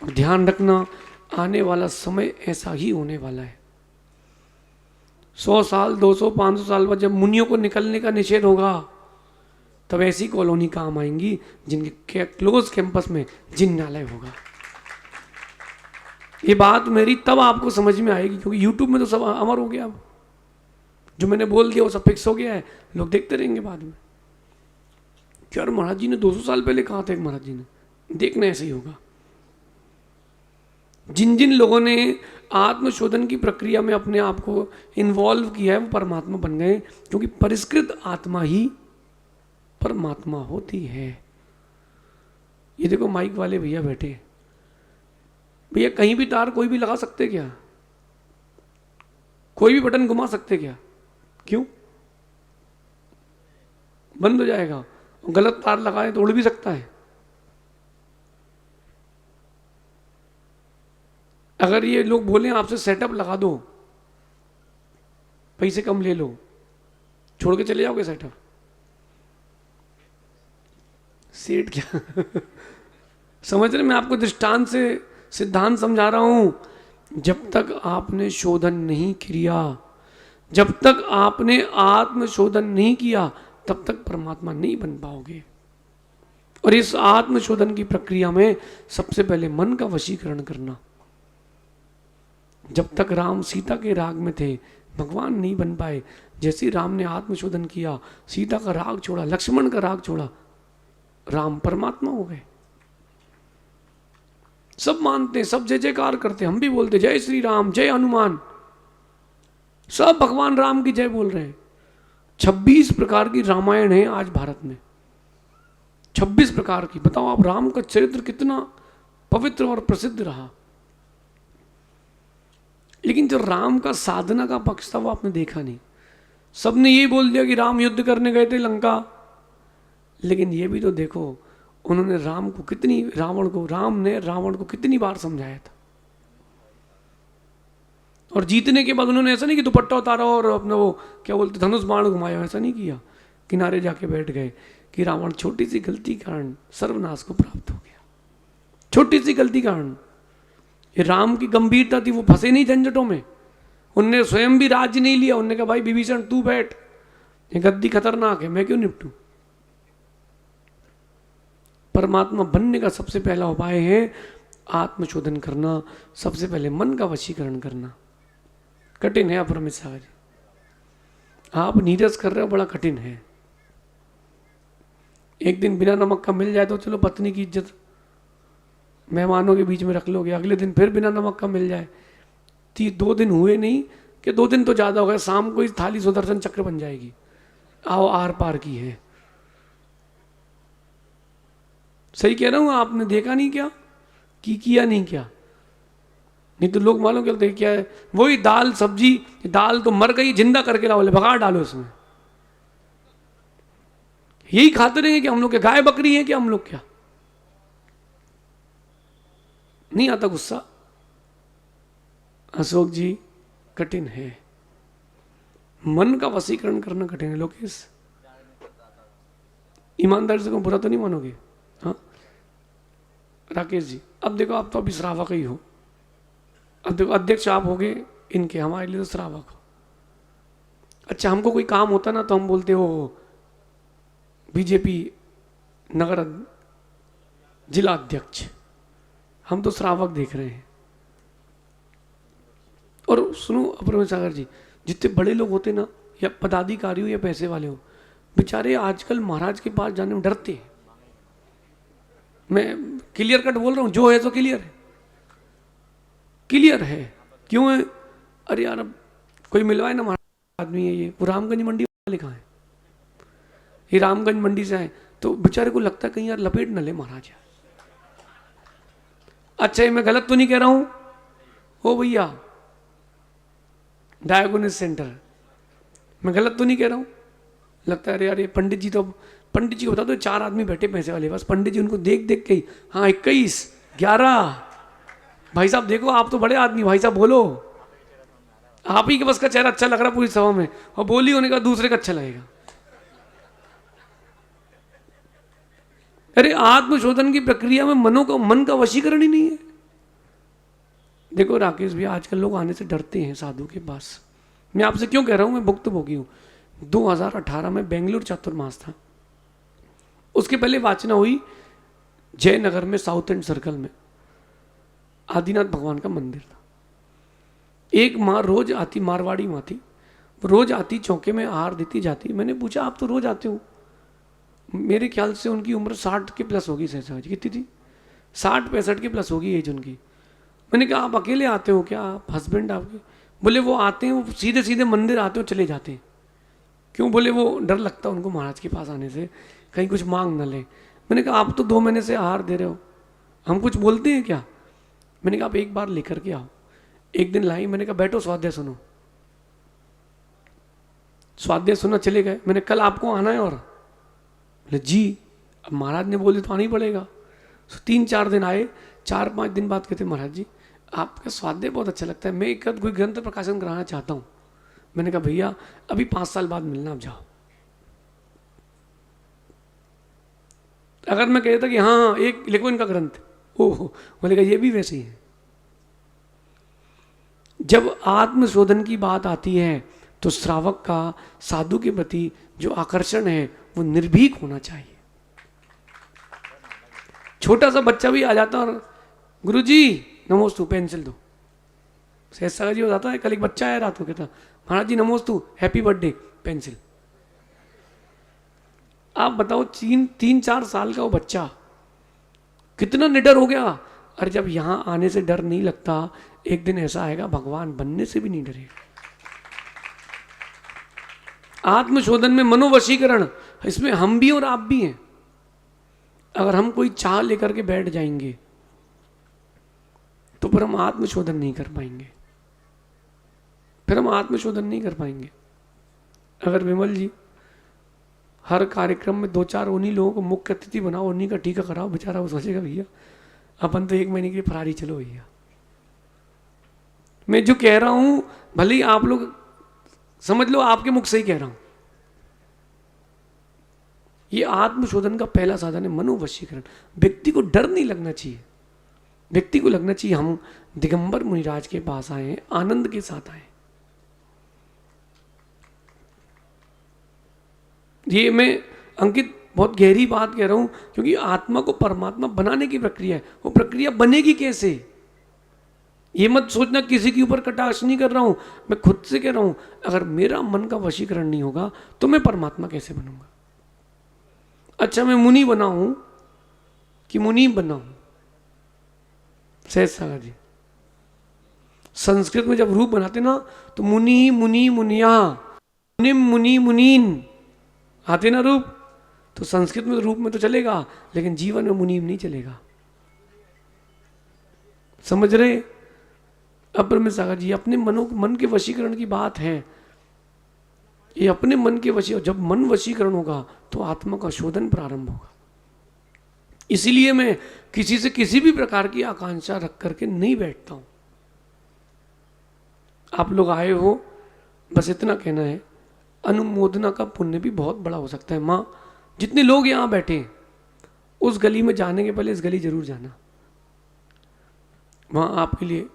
और ध्यान रखना, आने वाला समय ऐसा ही होने वाला है। 100 साल 200 500 साल बाद जब मुनियों को निकलने का निषेध होगा, तब ऐसी कॉलोनी काम आएंगी जिनके क्लोज कैंपस में जिन्नालय होगा। ये बात मेरी तब आपको समझ में आएगी, क्योंकि यूट्यूब में तो सब अमर हो गया। अब जो मैंने बोल दिया वो सब फिक्स हो गया है, लोग देखते रहेंगे बाद में। क्या महाराज जी ने 200 साल पहले कहा था, एक महाराज जी ने, देखना ऐसे ही होगा। जिन जिन लोगों ने आत्मशोधन की प्रक्रिया में अपने आप को इन्वॉल्व किया है वो परमात्मा बन गए, क्योंकि परिष्कृत आत्मा ही परमात्मा होती है। ये देखो माइक वाले भैया बैठे, भैया कहीं भी तार कोई भी लगा सकते क्या? कोई भी बटन घुमा सकते क्या? क्यों? बंद हो जाएगा। गलत तार लगाए तो उड़ भी सकता है। अगर ये लोग बोले आपसे सेटअप लगा दो, पैसे कम ले लो, छोड़ के चले जाओगे सेटअप? सेट क्या समझ रहे? मैं आपको दृष्टांत से सिद्धांत समझा रहा हूं। जब तक आपने शोधन नहीं किया, जब तक आपने आत्मशोधन नहीं किया, तब तक परमात्मा नहीं बन पाओगे। और इस आत्मशोधन की प्रक्रिया में सबसे पहले मन का वशीकरण करना। जब तक राम सीता के राग में थे, भगवान नहीं बन पाए। जैसे ही राम ने आत्मशोधन किया, सीता का राग छोड़ा, लक्ष्मण का राग छोड़ा, राम परमात्मा हो गए। सब मानते हैं, सब जय जयकार करते हैं, हम भी बोलते जय श्री राम, जय हनुमान, सब भगवान राम की जय बोल रहे हैं। 26 प्रकार की रामायण है आज भारत में, 26 प्रकार की। बताओ आप, राम का चरित्र कितना पवित्र और प्रसिद्ध रहा। लेकिन जो राम का साधना का पक्ष था वो आपने देखा नहीं। सबने ये बोल दिया कि राम युद्ध करने गए थे लंका, लेकिन ये भी तो देखो उन्होंने राम ने रावण को कितनी बार समझाया था। और जीतने के बाद उन्होंने ऐसा नहीं कि दुपट्टा उतारा और अपना वो क्या बोलते धनुष बाण घुमाया, ऐसा नहीं किया, किनारे जाके बैठ गए कि रावण छोटी सी गलती के कारण सर्वनाश को प्राप्त हो गया। छोटी सी गलती कारण ये राम की गंभीरता थी, वो फंसे नहीं झंझटों में। उनने स्वयं भी राज्य नहीं लिया, उनने कहा भाई विभीषण तू बैठ, ये गद्दी खतरनाक है, मैं क्यों निपटूं। परमात्मा बनने का सबसे पहला उपाय है आत्मशोधन करना, सबसे पहले मन का वशीकरण करना। कठिन है अपरमित सागर जी, आप नीरस कर रहे हो, बड़ा कठिन है। एक दिन बिना नमक का मिल जाए तो चलो पत्नी की इज्जत मेहमानों के बीच में रख लोगे, अगले दिन फिर बिना नमक का मिल जाए, 2 दिन हुए नहीं कि 2 दिन तो ज़्यादा हो गए, शाम को इस थाली सुदर्शन चक्र बन जाएगी, आओ आर पार की है। सही कह रहा हूँ, आपने देखा नहीं क्या कि किया नहीं क्या? नहीं तो लोग मालूम करते क्या है, वही दाल सब्जी, दाल तो मर गई जिंदा करके लाओ, भगा डालो उसमें, यही खाते रहेंगे कि हम लोग क्या गाय बकरी है क्या हम लोग क्या? नहीं आता गुस्सा? अशोक जी कठिन है, मन का वशीकरण करना कठिन है। लोकेश ईमानदारी से को बुरा तो नहीं मानोगे? हाँ राकेश जी, अब देखो आप तो अभी श्रावक ही हो, अब देखो अध्यक्ष आप होगे इनके, हमारे लिए तो श्रावक हो। अच्छा हमको कोई काम होता ना तो हम बोलते हो बीजेपी नगर जिला अध्यक्ष, हम तो श्रावक देख रहे हैं। और सुनो अपरम सागर जी, जितने बड़े लोग होते ना, या पदाधिकारी हो या पैसे वाले हो, बेचारे आजकल महाराज के पास जाने में डरते हैं। मैं क्लियर कट बोल रहा हूँ, जो है तो क्लियर है, क्लियर है। क्यों है? अरे यार अब कोई मिलवाए ना, महाराज आदमी है ये, वो रामगंज मंडी वाले कहाँ है, ये रामगंज मंडी से आए, तो बेचारे को लगता है कहीं यार लपेट न ले महाराज। अच्छा ये मैं गलत तो नहीं कह रहा हूं? ओ भैया डायगोनिस सेंटर, मैं गलत तो नहीं कह रहा हूं? लगता है अरे यार ये पंडित जी को बता दो, 4 आदमी बैठे पैसे वाले, बस पंडित जी उनको देख देख के ही, हाँ 21 11, भाई साहब देखो आप तो बड़े आदमी, भाई साहब बोलो, आप ही के बस का चेहरा अच्छा लग रहा पूरी सभा में, और बोली होने का दूसरे का अच्छा लगेगा। अरे आत्मशोधन की प्रक्रिया में मन का वशीकरण ही नहीं है। देखो राकेश भैया, आजकल लोग आने से डरते हैं साधु के पास। मैं आपसे क्यों कह रहा हूं, मैं भुक्तभोगी हूं। 2018 में बेंगलुरु चातुर्मास था, उसके पहले वाचना हुई जयनगर में साउथ एंड सर्कल में, आदिनाथ भगवान का मंदिर था। एक माँ रोज आती, मारवाड़ी माँ थी, रोज आती चौके में आहार देती जाती। मैंने पूछा आप तो रोज आते हो, मेरे ख्याल से उनकी उम्र 60 के प्लस होगी। सहसा कितनी थी? 60-65 के प्लस होगी एज उनकी। मैंने कहा आप अकेले आते हो क्या, आप हस्बैंड आपके? बोले वो आते हैं, वो सीधे सीधे मंदिर आते हो चले जाते हैं। क्यों? बोले वो डर लगता है उनको महाराज के पास आने से, कहीं कुछ मांग ना ले। मैंने कहा आप तो 2 महीने से आहार दे रहे हो, हम कुछ बोलते हैं क्या? मैंने कहा आप एक बार लेकर के आओ। एक दिन लाई, मैंने कहा बैठो स्वाध्याय सुनो। स्वाध्याय सुना, चले गए। मैंने कल आपको आना है? और बोले जी, अब महाराज ने बोले तो आना ही पड़ेगा। 3-4 दिन आए, 4-5 दिन बाद कहते महाराज जी आपका स्वाध्याय बहुत अच्छा लगता है, मैं एक कोई ग्रंथ प्रकाशन कराना चाहता हूँ। मैंने कहा भैया अभी 5 साल बाद मिलना, आप जाओ। अगर मैं कहता कि हाँ एक लिखो इनका ग्रंथ, ओहो, बोलेगा ये भी वैसे ही है। जब आत्मशोधन की बात आती है तो श्रावक का साधु के प्रति जो आकर्षण है वो निर्भीक होना चाहिए। छोटा सा बच्चा भी आ जाता और गुरुजी नमोस्तु, पेंसिल दो। सहसा जी हो जाता है। कल एक बच्चा आया रात को, कहता महाराज जी नमोस्तु, हैप्पी बर्थडे, पेंसिल। आप बताओ 3-4 साल का वो बच्चा कितना निडर हो गया। अरे जब यहां आने से डर नहीं लगता, एक दिन ऐसा आएगा भगवान बनने से भी नहीं डरेगा। आत्मशोधन में मनोवशीकरण, इसमें हम भी और आप भी हैं। अगर हम कोई चाह लेकर के बैठ जाएंगे तो पर हम आत्मशोधन नहीं कर पाएंगे। फिर हम आत्मशोधन नहीं कर पाएंगे। अगर विमल जी हर कार्यक्रम में 2-4 उन्हीं लोगों को मुख्य अतिथि बनाओ, उन्हीं का टीका कराओ, बेचारा वो सोचेगा भैया अपन तो 1 महीने के लिए फरारी, चलो भैया। मैं जो कह रहा हूं भले ही आप लोग समझ लो आपके मुख से ही कह रहा हूं, ये आत्मशोधन का पहला साधन है मनोवशीकरण। व्यक्ति को डर नहीं लगना चाहिए, व्यक्ति को लगना चाहिए हम दिगंबर मुनिराज के पास आए हैं, आनंद के साथ आए। ये मैं अंकित बहुत गहरी बात कह रहा हूं, क्योंकि आत्मा को परमात्मा बनाने की प्रक्रिया है। वो प्रक्रिया बनेगी कैसे? ये मत सोचना किसी के ऊपर कटाक्ष नहीं कर रहा हूं, मैं खुद से कह रहा हूं, अगर मेरा मन का वशीकरण नहीं होगा तो मैं परमात्मा कैसे बनूंगा? अच्छा मैं मुनि बनाऊं कि मुनि बनाऊं? सहज सागर जी, संस्कृत में जब रूप बनाते ना तो मुनि मुनि मुनिया, मुनिम मुनि मुनीन आते ना रूप, तो संस्कृत में तो रूप में तो चलेगा, लेकिन जीवन में मुनीम नहीं चलेगा। समझ रहे? अब ब्रह्म सागर जी अपने मन के वशीकरण की बात है, ये अपने मन के वशी, जब मन वशीकरण होगा तो आत्मा का शोधन प्रारंभ होगा। इसीलिए मैं किसी से किसी भी प्रकार की आकांक्षा रख करके नहीं बैठता हूं। आप लोग आए हो, बस इतना कहना है, अनुमोदना का पुण्य भी बहुत बड़ा हो सकता है। माँ जितने लोग यहां बैठे हैं, उस गली में जाने के पहले इस गली जरूर जाना। वहां आपके लिए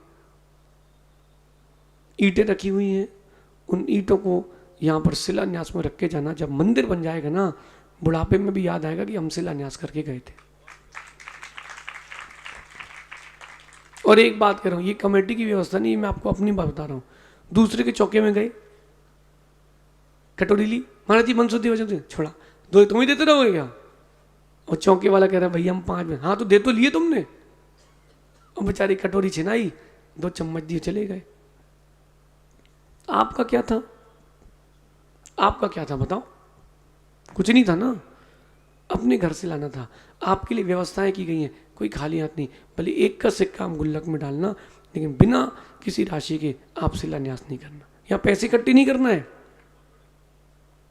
ईंटें रखी हुई हैं, उन ईंटों को यहां पर शिलान्यास में रख के जाना। जब मंदिर बन जाएगा ना, बुढ़ापे में भी याद आएगा कि हम शिलान्यास करके गए थे। और एक बात कह रहा हूं, ये कमेटी की व्यवस्था नहीं, मैं आपको अपनी बात बता रहा हूं। दूसरे के चौके में गए, कटोरी ली, महाराज जी मनसुद्धि वजह से छोड़ा, 2 तुम ही देते रहोगे क्या? और चौके वाला कह रहा है भैया हम 5 में, हाँ तो दे तो लिए तुमने। और बेचारी कटोरी छिनाई, 2 चम्मच दिए, चले गए। आपका क्या था? आपका क्या था बताओ? कुछ नहीं था ना, अपने घर से लाना था। आपके लिए व्यवस्थाएं की गई हैं, कोई खाली हाथ नहीं। भले 1 का सिक्का हम गुल्लक में डालना, लेकिन बिना किसी राशि के आप शिलान्यास नहीं करना। या पैसे इकट्ठे नहीं करना है,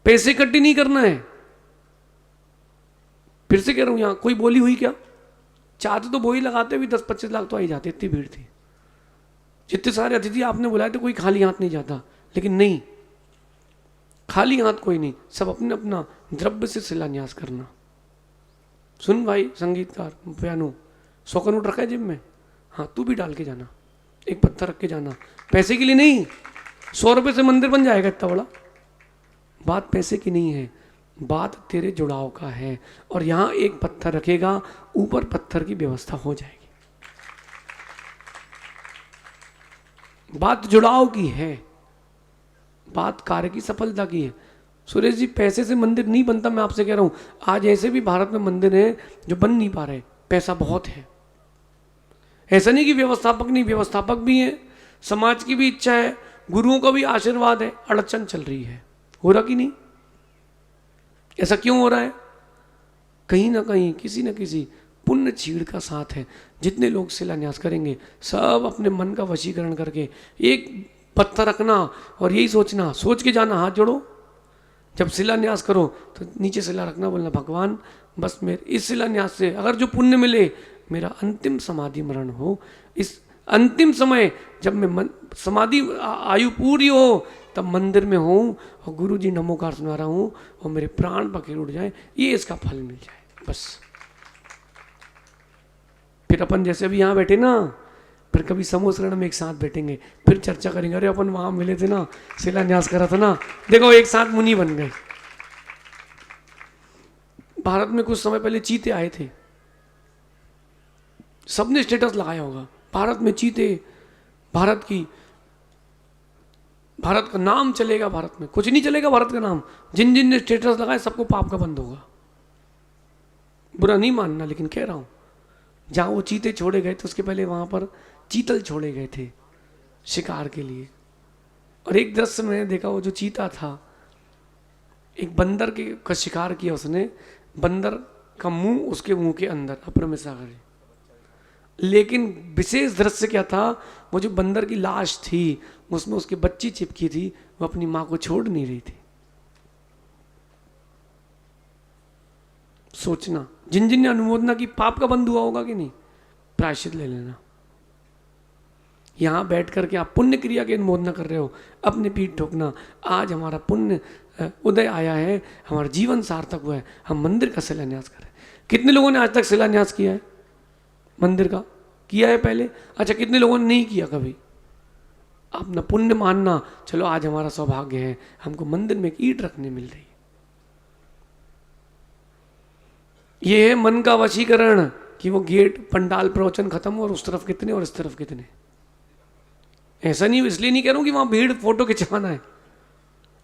पैसे इकट्ठे नहीं करना है। फिर से कह रहा हूं, यहां कोई बोली हुई क्या? चाहते तो बोली लगाते भी 10-25 लाख तो आ ही जाते, इतनी भीड़ थी। जितने सारे अतिथि आपने बुलाए थे, कोई खाली हाथ नहीं जाता। लेकिन नहीं, खाली हाथ कोई नहीं, सब अपने अपना द्रव्य से शिलान्यास करना। सुन भाई संगीतकार पियानो, 100 का नोट रखा है जेब में, हाँ तू भी डाल के जाना, 1 पत्थर रख के जाना। पैसे के लिए नहीं, 100 रुपये से मंदिर बन जाएगा इतना बड़ा। बात पैसे की नहीं है, बात तेरे जुड़ाव का है। और यहां 1 पत्थर रखेगा, ऊपर पत्थर की व्यवस्था हो जाएगी। बात जुड़ाव की है, बात कार्य की सफलता की है। सुरेश जी पैसे से मंदिर नहीं बनता, मैं आपसे कह रहा हूं। आज ऐसे भी भारत में मंदिर हैं जो बन नहीं पा रहे, पैसा बहुत है। ऐसा नहीं कि व्यवस्थापक नहीं, व्यवस्थापक भी हैं, समाज की भी इच्छा है, गुरुओं का भी आशीर्वाद है, अड़चन चल रही है। हो रहा कि नहीं? ऐसा क्यों हो रहा है? कहीं ना कहीं किसी न किसी पुण्य छीड़ का साथ है। जितने लोग शिलान्यास करेंगे, सब अपने मन का वशीकरण करके 1 पत्थर रखना और यही सोचना, सोच के जाना, हाथ जोड़ो। जब शिलान्यास करो तो नीचे शिला रखना, बोलना भगवान बस मेरे इस शिलान्यास से अगर जो पुण्य मिले, मेरा अंतिम समाधि मरण हो। इस अंतिम समय जब मैं समाधि आयु पूरी हो, तब मंदिर में हूँ और गुरु जी नमोकार सुना रहा हूँ और मेरे प्राण पखेर उड़ जाए, ये इसका फल मिल जाए बस। फिर अपन जैसे भी यहाँ बैठे ना, फिर कभी समूह शरण में एक साथ बैठेंगे, फिर चर्चा करेंगे, अरे अपन वहां मिले थे ना, शिलान्यास करा था ना, देखो एक साथ मुनि बन गए। भारत में कुछ समय पहले चीते आए थे, सबने स्टेटस लगाया होगा, भारत में चीते, भारत का नाम चलेगा, भारत में कुछ नहीं चलेगा भारत का नाम। जिन जिन ने स्टेटस लगाए सबको पाप का बंद होगा। बुरा नहीं मानना, लेकिन कह रहा हूं, जहां वो चीते छोड़े गए थे उसके पहले वहां पर चीतल छोड़े गए थे शिकार के लिए। और एक दृश्य मैंने देखा, वो जो चीता था, एक बंदर का शिकार किया उसने, बंदर का मुंह उसके मुंह के अंदर, अपर में सागर, लेकिन विशेष दृश्य क्या था, वो जो बंदर की लाश थी उसमें उसकी बच्ची चिपकी थी, वो अपनी मां को छोड़ नहीं रही थी। सोचना, जिन जिन ने अनुमोदना की पाप का बंध हुआ होगा कि नहीं, प्रायश्चित ले लेना। यहां बैठ करके आप पुण्य क्रिया की अनुमोदना कर रहे हो, अपने पीठ ठोकना, आज हमारा पुण्य उदय आया है, हमारा जीवन सार्थक हुआ है, हम मंदिर का शिलान्यास करें। कितने लोगों ने आज तक शिलान्यास किया है मंदिर का? किया है पहले? अच्छा, कितने लोगों ने नहीं किया कभी? अपना पुण्य मानना, चलो आज हमारा सौभाग्य है, हमको मंदिर में एक ईंट रखने मिल रही है। ये है मन का वशीकरण, कि वो गेट पंडाल प्रवचन खत्म और उस तरफ कितने और इस तरफ कितने। ऐसा नहीं, इसलिए नहीं कह रहा हूं कि वहां भीड़ फोटो खिंचवाना है,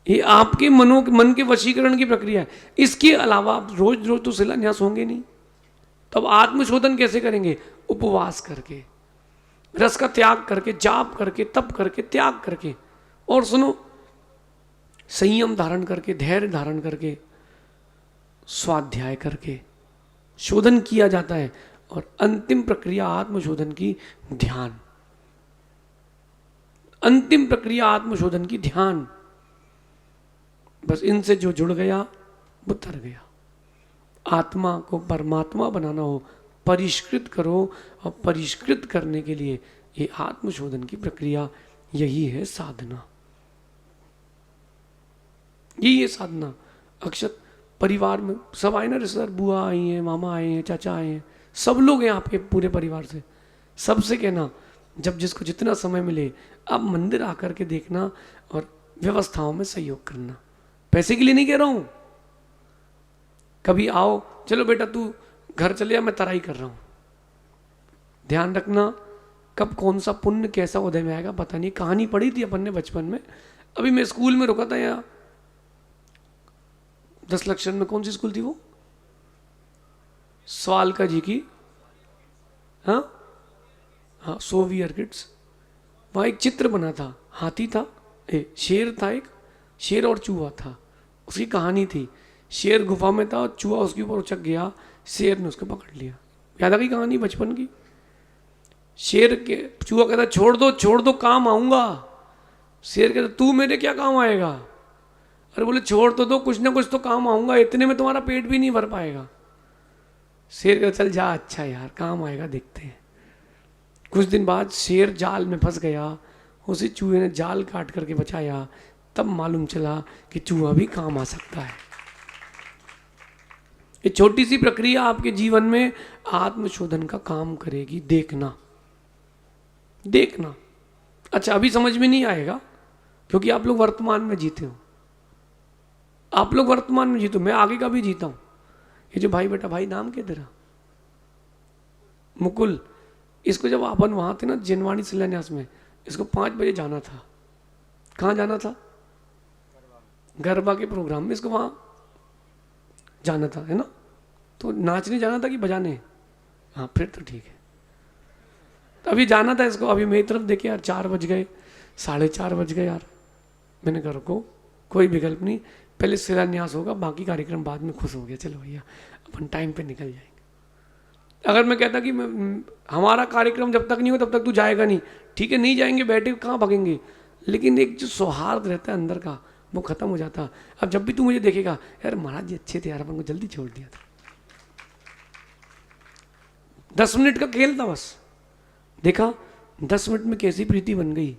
ये आपके मन के वशीकरण की प्रक्रिया है। इसके अलावा आप रोज रोज तो शिलान्यास होंगे नहीं, तब आत्मशोधन कैसे करेंगे? उपवास करके, रस का त्याग करके, जाप करके, तप करके, त्याग करके, और सुनो, संयम धारण करके, धैर्य धारण करके, स्वाध्याय करके शोधन किया जाता है। और अंतिम प्रक्रिया आत्मशोधन की ध्यान, अंतिम प्रक्रिया आत्मशोधन की ध्यान। बस इनसे जो जुड़ गया वो तर गया। आत्मा को परमात्मा बनाना हो, परिष्कृत करो, और परिष्कृत करने के लिए ये आत्मशोधन की प्रक्रिया, यही है साधना, यही है साधना। अक्षत परिवार में सब आए ना, रिश्तेदार, बुआ आई हैं, मामा आए हैं, चाचा आए हैं, सब लोग हैं आपके पूरे परिवार से। सबसे कहना, जब जिसको जितना समय मिले आप मंदिर आकर के देखना और व्यवस्थाओं में सहयोग करना। पैसे के लिए नहीं कह रहा हूं, कभी आओ, चलो बेटा तू घर चले जा, मैं तराई कर रहा हूं। ध्यान रखना, कब कौन सा पुण्य कैसा उदय में आएगा पता नहीं। कहानी पढ़ी थी अपन ने बचपन में, अभी मैं स्कूल में रुका था यहाँ 10 लक्षण में, कौन सी स्कूल थी वो, स्वालका जी की, हाँ हाँ, सोवियर किड्स। वहाँ एक चित्र बना था, हाथी था, शेर था, एक शेर और चूहा था, उसकी कहानी थी। शेर गुफा में था और चूहा उसके ऊपर उचक गया, शेर ने उसको पकड़ लिया। याद आ गई कहानी बचपन की? शेर के, चूहा कहता छोड़ दो छोड़ दो, काम आऊंगा। शेर कहता तू मेरे क्या काम आएगा? अरे बोले छोड़ तो दो, कुछ ना कुछ तो काम आऊंगा, इतने में तुम्हारा पेट भी नहीं भर पाएगा। शेर कहता चल जा, अच्छा यार काम आएगा, देखते हैं। कुछ दिन बाद शेर जाल में फंस गया, उसी चूहे ने जाल काट करके बचाया, तब मालूम चला कि चूहा भी काम आ सकता है। ये छोटी सी प्रक्रिया आपके जीवन में आत्मशोधन का काम करेगी, देखना देखना। अच्छा, अभी समझ में नहीं आएगा क्योंकि आप लोग वर्तमान में जीते हो, आप लोग वर्तमान में जीतो, मैं आगे का भी जीता हूं। ये जो भाई, बेटा भाई नाम क्या तेरा? मुकुल। इसको जब अपन वहां थे ना जिनवाणी शिलान्यास में, इसको 5 बजे जाना था। कहाँ जाना था? गरबा के प्रोग्राम में इसको वहां जाना था, है ना? तो नाचने जाना था कि बजाने? हाँ फिर तो ठीक है। तो अभी जाना था इसको, अभी मेरी तरफ देखे यार 4 बज गए, 4:30 बज गए यार। मैंने कहा रुको, कोई विकल्प नहीं, पहले शिलान्यास होगा, बाकी कार्यक्रम बाद में। खुश हो गया, चलो भैया अपन टाइम पे निकल जाएंगे। अगर मैं कहता कि हमारा कार्यक्रम जब तक नहीं हो तब तक तू जाएगा नहीं, ठीक है नहीं जाएंगे, बैठे कहाँ भगेंगे, लेकिन एक जो सौहार्द रहता है अंदर का वो खत्म हो जाता। अब जब भी तू मुझे देखेगा, यार महाराज जी अच्छे थे यार, अपन को जल्दी छोड़ दिया था। 10 मिनट का खेल था बस, देखा 10 मिनट में कैसी प्रीति बन गई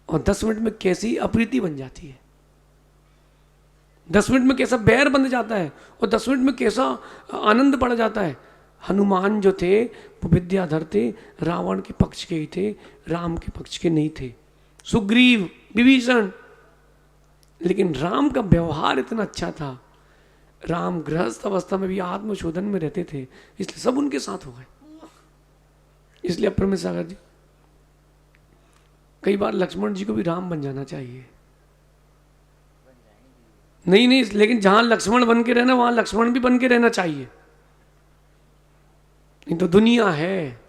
और 10 मिनट में कैसी अप्रीति बन जाती है। 10 मिनट में कैसा बैर बन जाता है और 10 मिनट में कैसा आनंद बढ़ जाता है। हनुमान जो थे वो विद्याधर थे, रावण के पक्ष के ही थे, राम के पक्ष के नहीं थे। सुग्रीव, विभीषण, लेकिन राम का व्यवहार इतना अच्छा था। राम गृहस्थ अवस्था में भी आत्मशोधन में रहते थे, इसलिए सब उनके साथ हो गए। इसलिए अप्रमेय सागर जी, कई बार लक्ष्मण जी को भी राम बन जाना चाहिए। नहीं नहीं, लेकिन जहां लक्ष्मण बन के रहना वहां लक्ष्मण भी बन के रहना चाहिए। नहीं तो दुनिया है,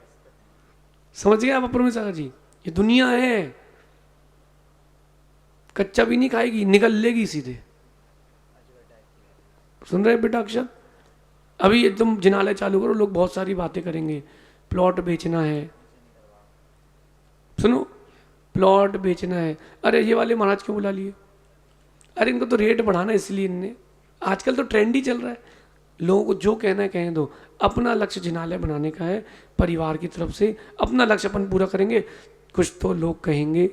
समझ गए आप अप्रमेय सागर जी? ये दुनिया है, कच्चा भी नहीं खाएगी, निकल लेगी सीधे। सुन रहे बेटा अक्षर? अभी तुम जिनालय चालू करो, लोग बहुत सारी बातें करेंगे, प्लॉट बेचना है, सुनो, प्लॉट बेचना है, अरे ये वाले महाराज क्यों बुला लिए, अरे इनको तो रेट बढ़ाना है इसलिए इनने, आजकल तो ट्रेंड ही चल रहा है, लोगों को जो कहना है कहने दो। अपना लक्ष्य जिनालय बनाने का है, परिवार की तरफ से अपना लक्ष्य अपन पूरा करेंगे। कुछ तो लोग कहेंगे,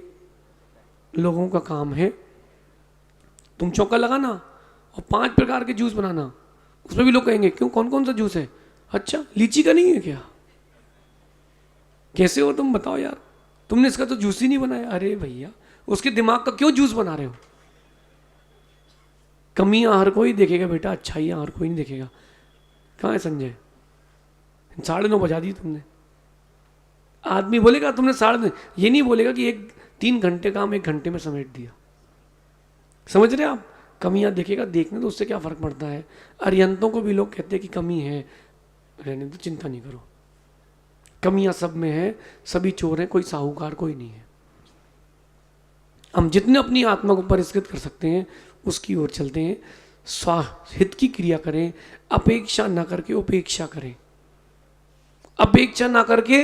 लोगों का काम है तुम चौका लगाना और 5 प्रकार के जूस बनाना, उसमें भी लोग कहेंगे क्यों, कौन कौन सा जूस है, अच्छा लीची का नहीं है क्या, कैसे हो तुम बताओ यार, तुमने इसका तो जूस ही नहीं बनाया। अरे भैया उसके दिमाग का क्यों जूस बना रहे हो। कमियां हर कोई देखेगा बेटा, अच्छाइयां हर कोई नहीं देखेगा। कहाँ है संजय, 9:30 बजा दी तुमने। आदमी बोलेगा तुमने 9:30, ये नहीं बोलेगा कि 3 घंटे काम 1 घंटे में समेट दिया। समझ रहे आप, कमियां देखेगा, देखने तो उससे क्या फर्क पड़ता है। अरियंतों को भी लोग कहते हैं कि कमी है, रहने तो चिंता नहीं करो, कमियां सब में है, सभी चोर हैं, कोई साहूकार कोई नहीं है। हम जितने अपनी आत्मा को परिष्कृत कर सकते हैं उसकी ओर चलते हैं। स्वाहित की क्रिया करें, अपेक्षा ना करके उपेक्षा करें, अपेक्षा ना करके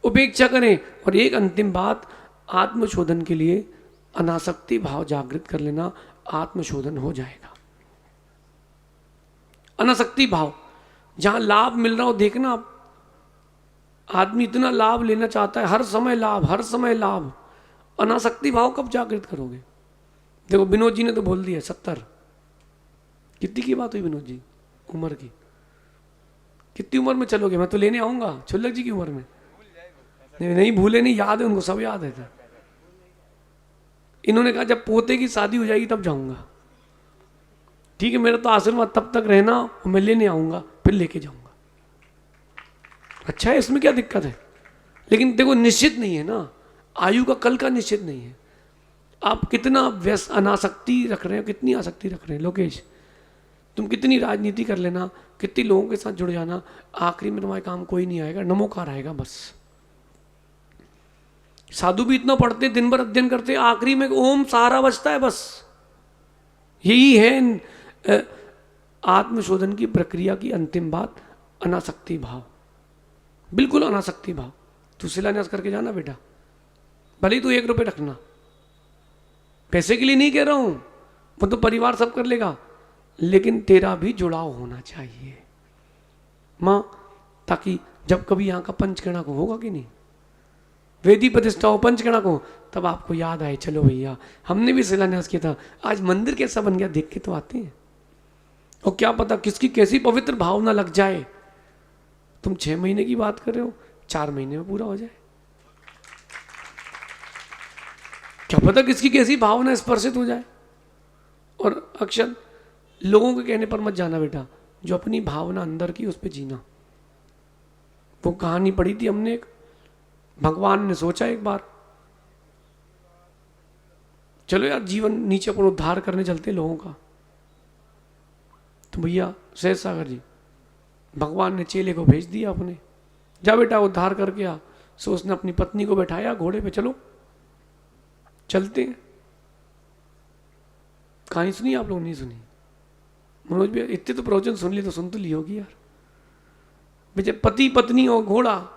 उपेक्षा करें। और एक अंतिम बात, आत्मशोधन के लिए अनासक्ति भाव जागृत कर लेना, आत्मशोधन हो जाएगा। अनासक्ति भाव, जहां लाभ मिल रहा हो देखना आप, आदमी इतना लाभ लेना चाहता है, हर समय लाभ, हर समय लाभ, अनासक्ति भाव कब जागृत करोगे। देखो विनोद जी ने तो बोल दिया 70, कितनी की बात हुई विनोद जी, उम्र की, कितनी उम्र में चलोगे, मैं तो लेने आऊंगा छुल्लक जी की उम्र में। नहीं भूले नहीं, याद है उनको, सब याद है। इन्होंने कहा जब पोते की शादी हो जाएगी तब जाऊंगा। ठीक है, मेरा तो आशीर्वाद तब तक रहना, मैं लेने आऊंगा फिर लेके जाऊंगा। अच्छा है, इसमें क्या दिक्कत है। लेकिन देखो निश्चित नहीं है ना, आयु का कल का निश्चित नहीं है। आप कितना व्यस्त अनासक्ति रख रहे हो, कितनी आसक्ति रख रहे हैं। लोकेश तुम कितनी राजनीति कर लेना, कितनी लोगों के साथ जुड़ जाना, आखिरी में तुम्हारे काम कोई नहीं आएगा, नमोकार आएगा बस। साधु भी इतना पढ़ते, दिन भर अध्ययन करते, आखिरी में ओम सहारा बचता है बस। यही है आत्मशोधन की प्रक्रिया की अंतिम बात, अनासक्ति भाव, बिल्कुल अनासक्ति भाव। तू शिलान्यास करके जाना बेटा, भले ही तू 1 रुपये रखना, पैसे के लिए नहीं कह रहा हूं, वो तो परिवार सब कर लेगा, लेकिन तेरा भी जुड़ाव होना चाहिए मां, ताकि जब कभी यहां का पंचकर्णा को होगा कि नहीं, वेदी प्रतिष्ठा हो पंचकर्णा को, तब आपको याद आए चलो भैया हमने भी शिलान्यास किया था, आज मंदिर कैसा बन गया देख के तो आते हैं। और क्या पता किसकी कैसी पवित्र भावना लग जाए। तुम 6 महीने की बात कर रहे हो, 4 महीने में पूरा हो जाए। क्या पता किसकी कैसी भावना स्पर्शित हो जाए। और अक्षर लोगों के कहने पर मत जाना बेटा, जो अपनी भावना अंदर की उस पर जीना। वो कहानी पढ़ी थी हमने, एक भगवान ने सोचा एक बार, चलो यार जीवन नीचे पर उद्धार करने चलते लोगों का। तो भैया सहज सागर जी, भगवान ने चेले को भेज दिया अपने, जा बेटा उद्धार करके आ। सो उसने अपनी पत्नी को बैठाया घोड़े पे, चलो चलते हैं। कहानी सुनी आप लोग, नहीं सुनी? मनोज भैया इतने तो प्रवचन सुन लिए, तो सुन तो ली होगी यार। बेचे पति पत्नी और घोड़ा,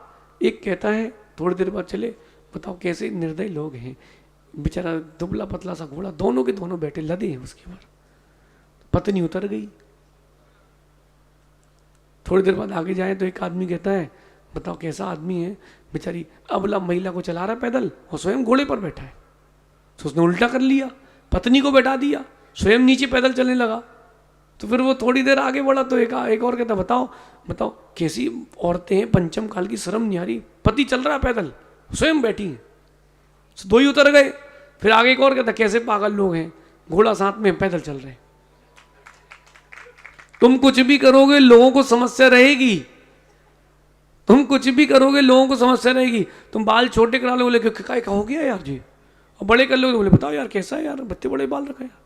एक कहता है थोड़ी देर बाद चले, बताओ कैसे निर्दयी लोग हैं। बेचारा दुबला पतला सा घोड़ा, दोनों के दोनों बैठे लदे हैं उसके ऊपर। पत्नी उतर गई। थोड़ी देर बाद आगे जाए तो एक आदमी कहता है, बताओ कैसा आदमी है, बेचारी अबला महिला को चला रहा है पैदल और स्वयं घोड़े पर बैठा है। तो उसने उल्टा कर लिया, पत्नी को बैठा दिया, स्वयं नीचे पैदल चलने लगा। तो फिर वो थोड़ी देर आगे बढ़ा तो एक और कहता, बताओ बताओ कैसी औरतें हैं, पंचम काल की, शर्म नहीं आ रही, पति चल रहा है पैदल स्वयं बैठी है। तो 2 ही उतर गए। फिर आगे एक और कहता, कैसे पागल लोग हैं, घोड़ा साथ में पैदल चल रहे हैं। तुम कुछ भी करोगे लोगों को समस्या रहेगी, तुम कुछ भी करोगे लोगों को समस्या रहेगी। तुम बाल छोटे करा लो, बोले क्या हो गया यार जी, और बड़े कर लो, बोले बताओ यार कैसा है यार, बच्चे बड़े बाल रखा यार।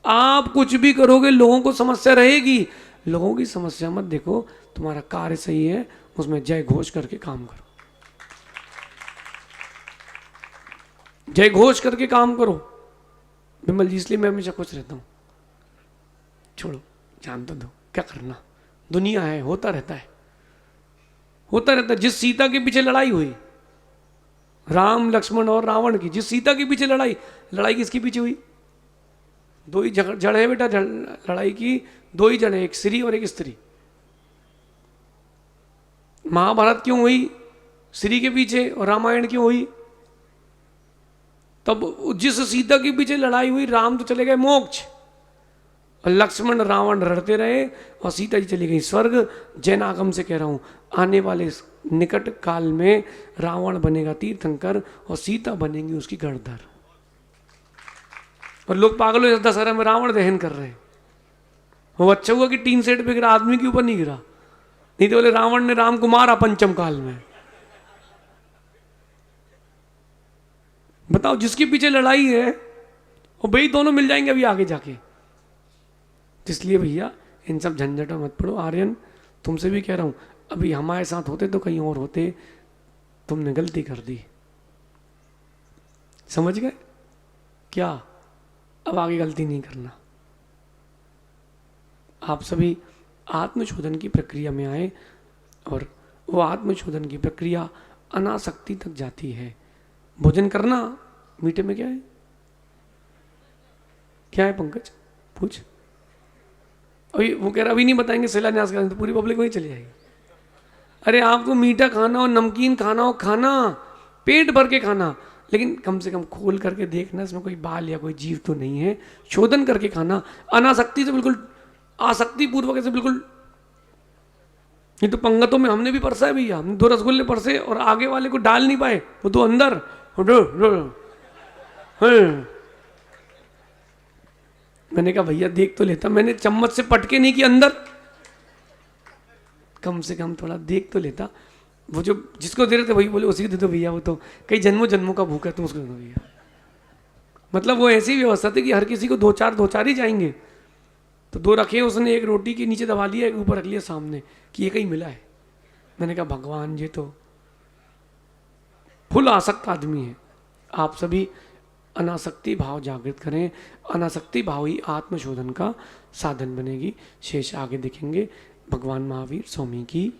आप कुछ भी करोगे लोगों को समस्या रहेगी। लोगों की समस्या मत देखो, तुम्हारा कार्य सही है, उसमें जय घोष करके काम करो, जय घोष करके काम करो। विमल जी, इसलिए मैं हमेशा खुश रहता हूं। छोड़ो, जान तो दो, क्या करना, दुनिया है, होता रहता है, होता रहता है। जिस सीता के पीछे लड़ाई हुई, राम लक्ष्मण और रावण की, जिस सीता के पीछे लड़ाई किसके पीछे हुई? दो ही जड़ है बेटा, लड़ाई की दो ही जड़ है, एक स्त्री और एक स्त्री। महाभारत क्यों हुई? स्त्री के पीछे। और रामायण क्यों हुई? तब जिस सीता के पीछे लड़ाई हुई, राम तो चले गए मोक्ष और लक्ष्मण रावण लड़ते रहे और सीता जी चली गई स्वर्ग। जैन आगम से कह रहा हूं, आने वाले निकट काल में रावण बनेगा तीर्थंकर और सीता बनेगी उसकी गणधर। और लोग पागल हो, दशहरा में रावण दहन कर रहे हैं। वो अच्छा हुआ कि टीन सेट पे गिरा, आदमी के ऊपर नहीं गिरा, नहीं तो बोले रावण ने राम को मारा पंचम काल में। बताओ, जिसके पीछे लड़ाई है और भाई दोनों मिल जाएंगे अभी आगे जाके। इसलिए भैया इन सब झंझटों मत पड़ो। आर्यन, तुमसे भी कह रहा हूं, अभी हमारे साथ होते तो कहीं और होते, तुमने गलती कर दी, समझ गए क्या? अब आगे गलती नहीं करना। आप सभी आत्मशोधन की प्रक्रिया में आए और वो आत्मशोधन की प्रक्रिया अनासक्ति तक जाती है। भोजन करना, मीठे में क्या है? क्या है पंकज? पूछ। अभी वो कह रहा अभी नहीं बताएंगे, शिलान्यास करेंगे तो पूरी पब्लिक वही चली जाएगी। अरे आपको मीठा खाना हो, नमकीन खाना हो, खाना पेट भर के खाना, लेकिन कम से कम खोल करके देखना इसमें कोई बाल या कोई जीव तो नहीं है। शोधन करके खाना, अनासक्ति से, बिल्कुल आसक्ति पूर्वक से, बिल्कुल। ये तो पंगतों में हमने भी परसा है भैया, हमने 2 रसगुल्ले परसे और आगे वाले को डाल नहीं पाए, वो तो अंदर। मैंने कहा भैया देख तो लेता, मैंने चम्मच से पटके नहीं कि अंदर, कम से कम थोड़ा देख तो लेता। वो जो जिसको दे रहे थे वही बोले उसी को दे दो भैया, वो तो कई जन्मों जन्मों का भूखा है, तुम उसको दे दो भैया। मतलब वो ऐसी व्यवस्था थी कि हर किसी को 2-4 ही जाएंगे। तो 2 रखे, उसने एक रोटी के नीचे दबा लिया, एक ऊपर रख लिया सामने कि एक ही मिला है। मैंने कहा भगवान ये तो फुल आसक्त आदमी है। आप सभी अनासक्ति भाव जागृत करें, अनासक्ति भाव ही आत्मशोधन का साधन बनेगी। शेष आगे देखेंगे। भगवान महावीर स्वामी की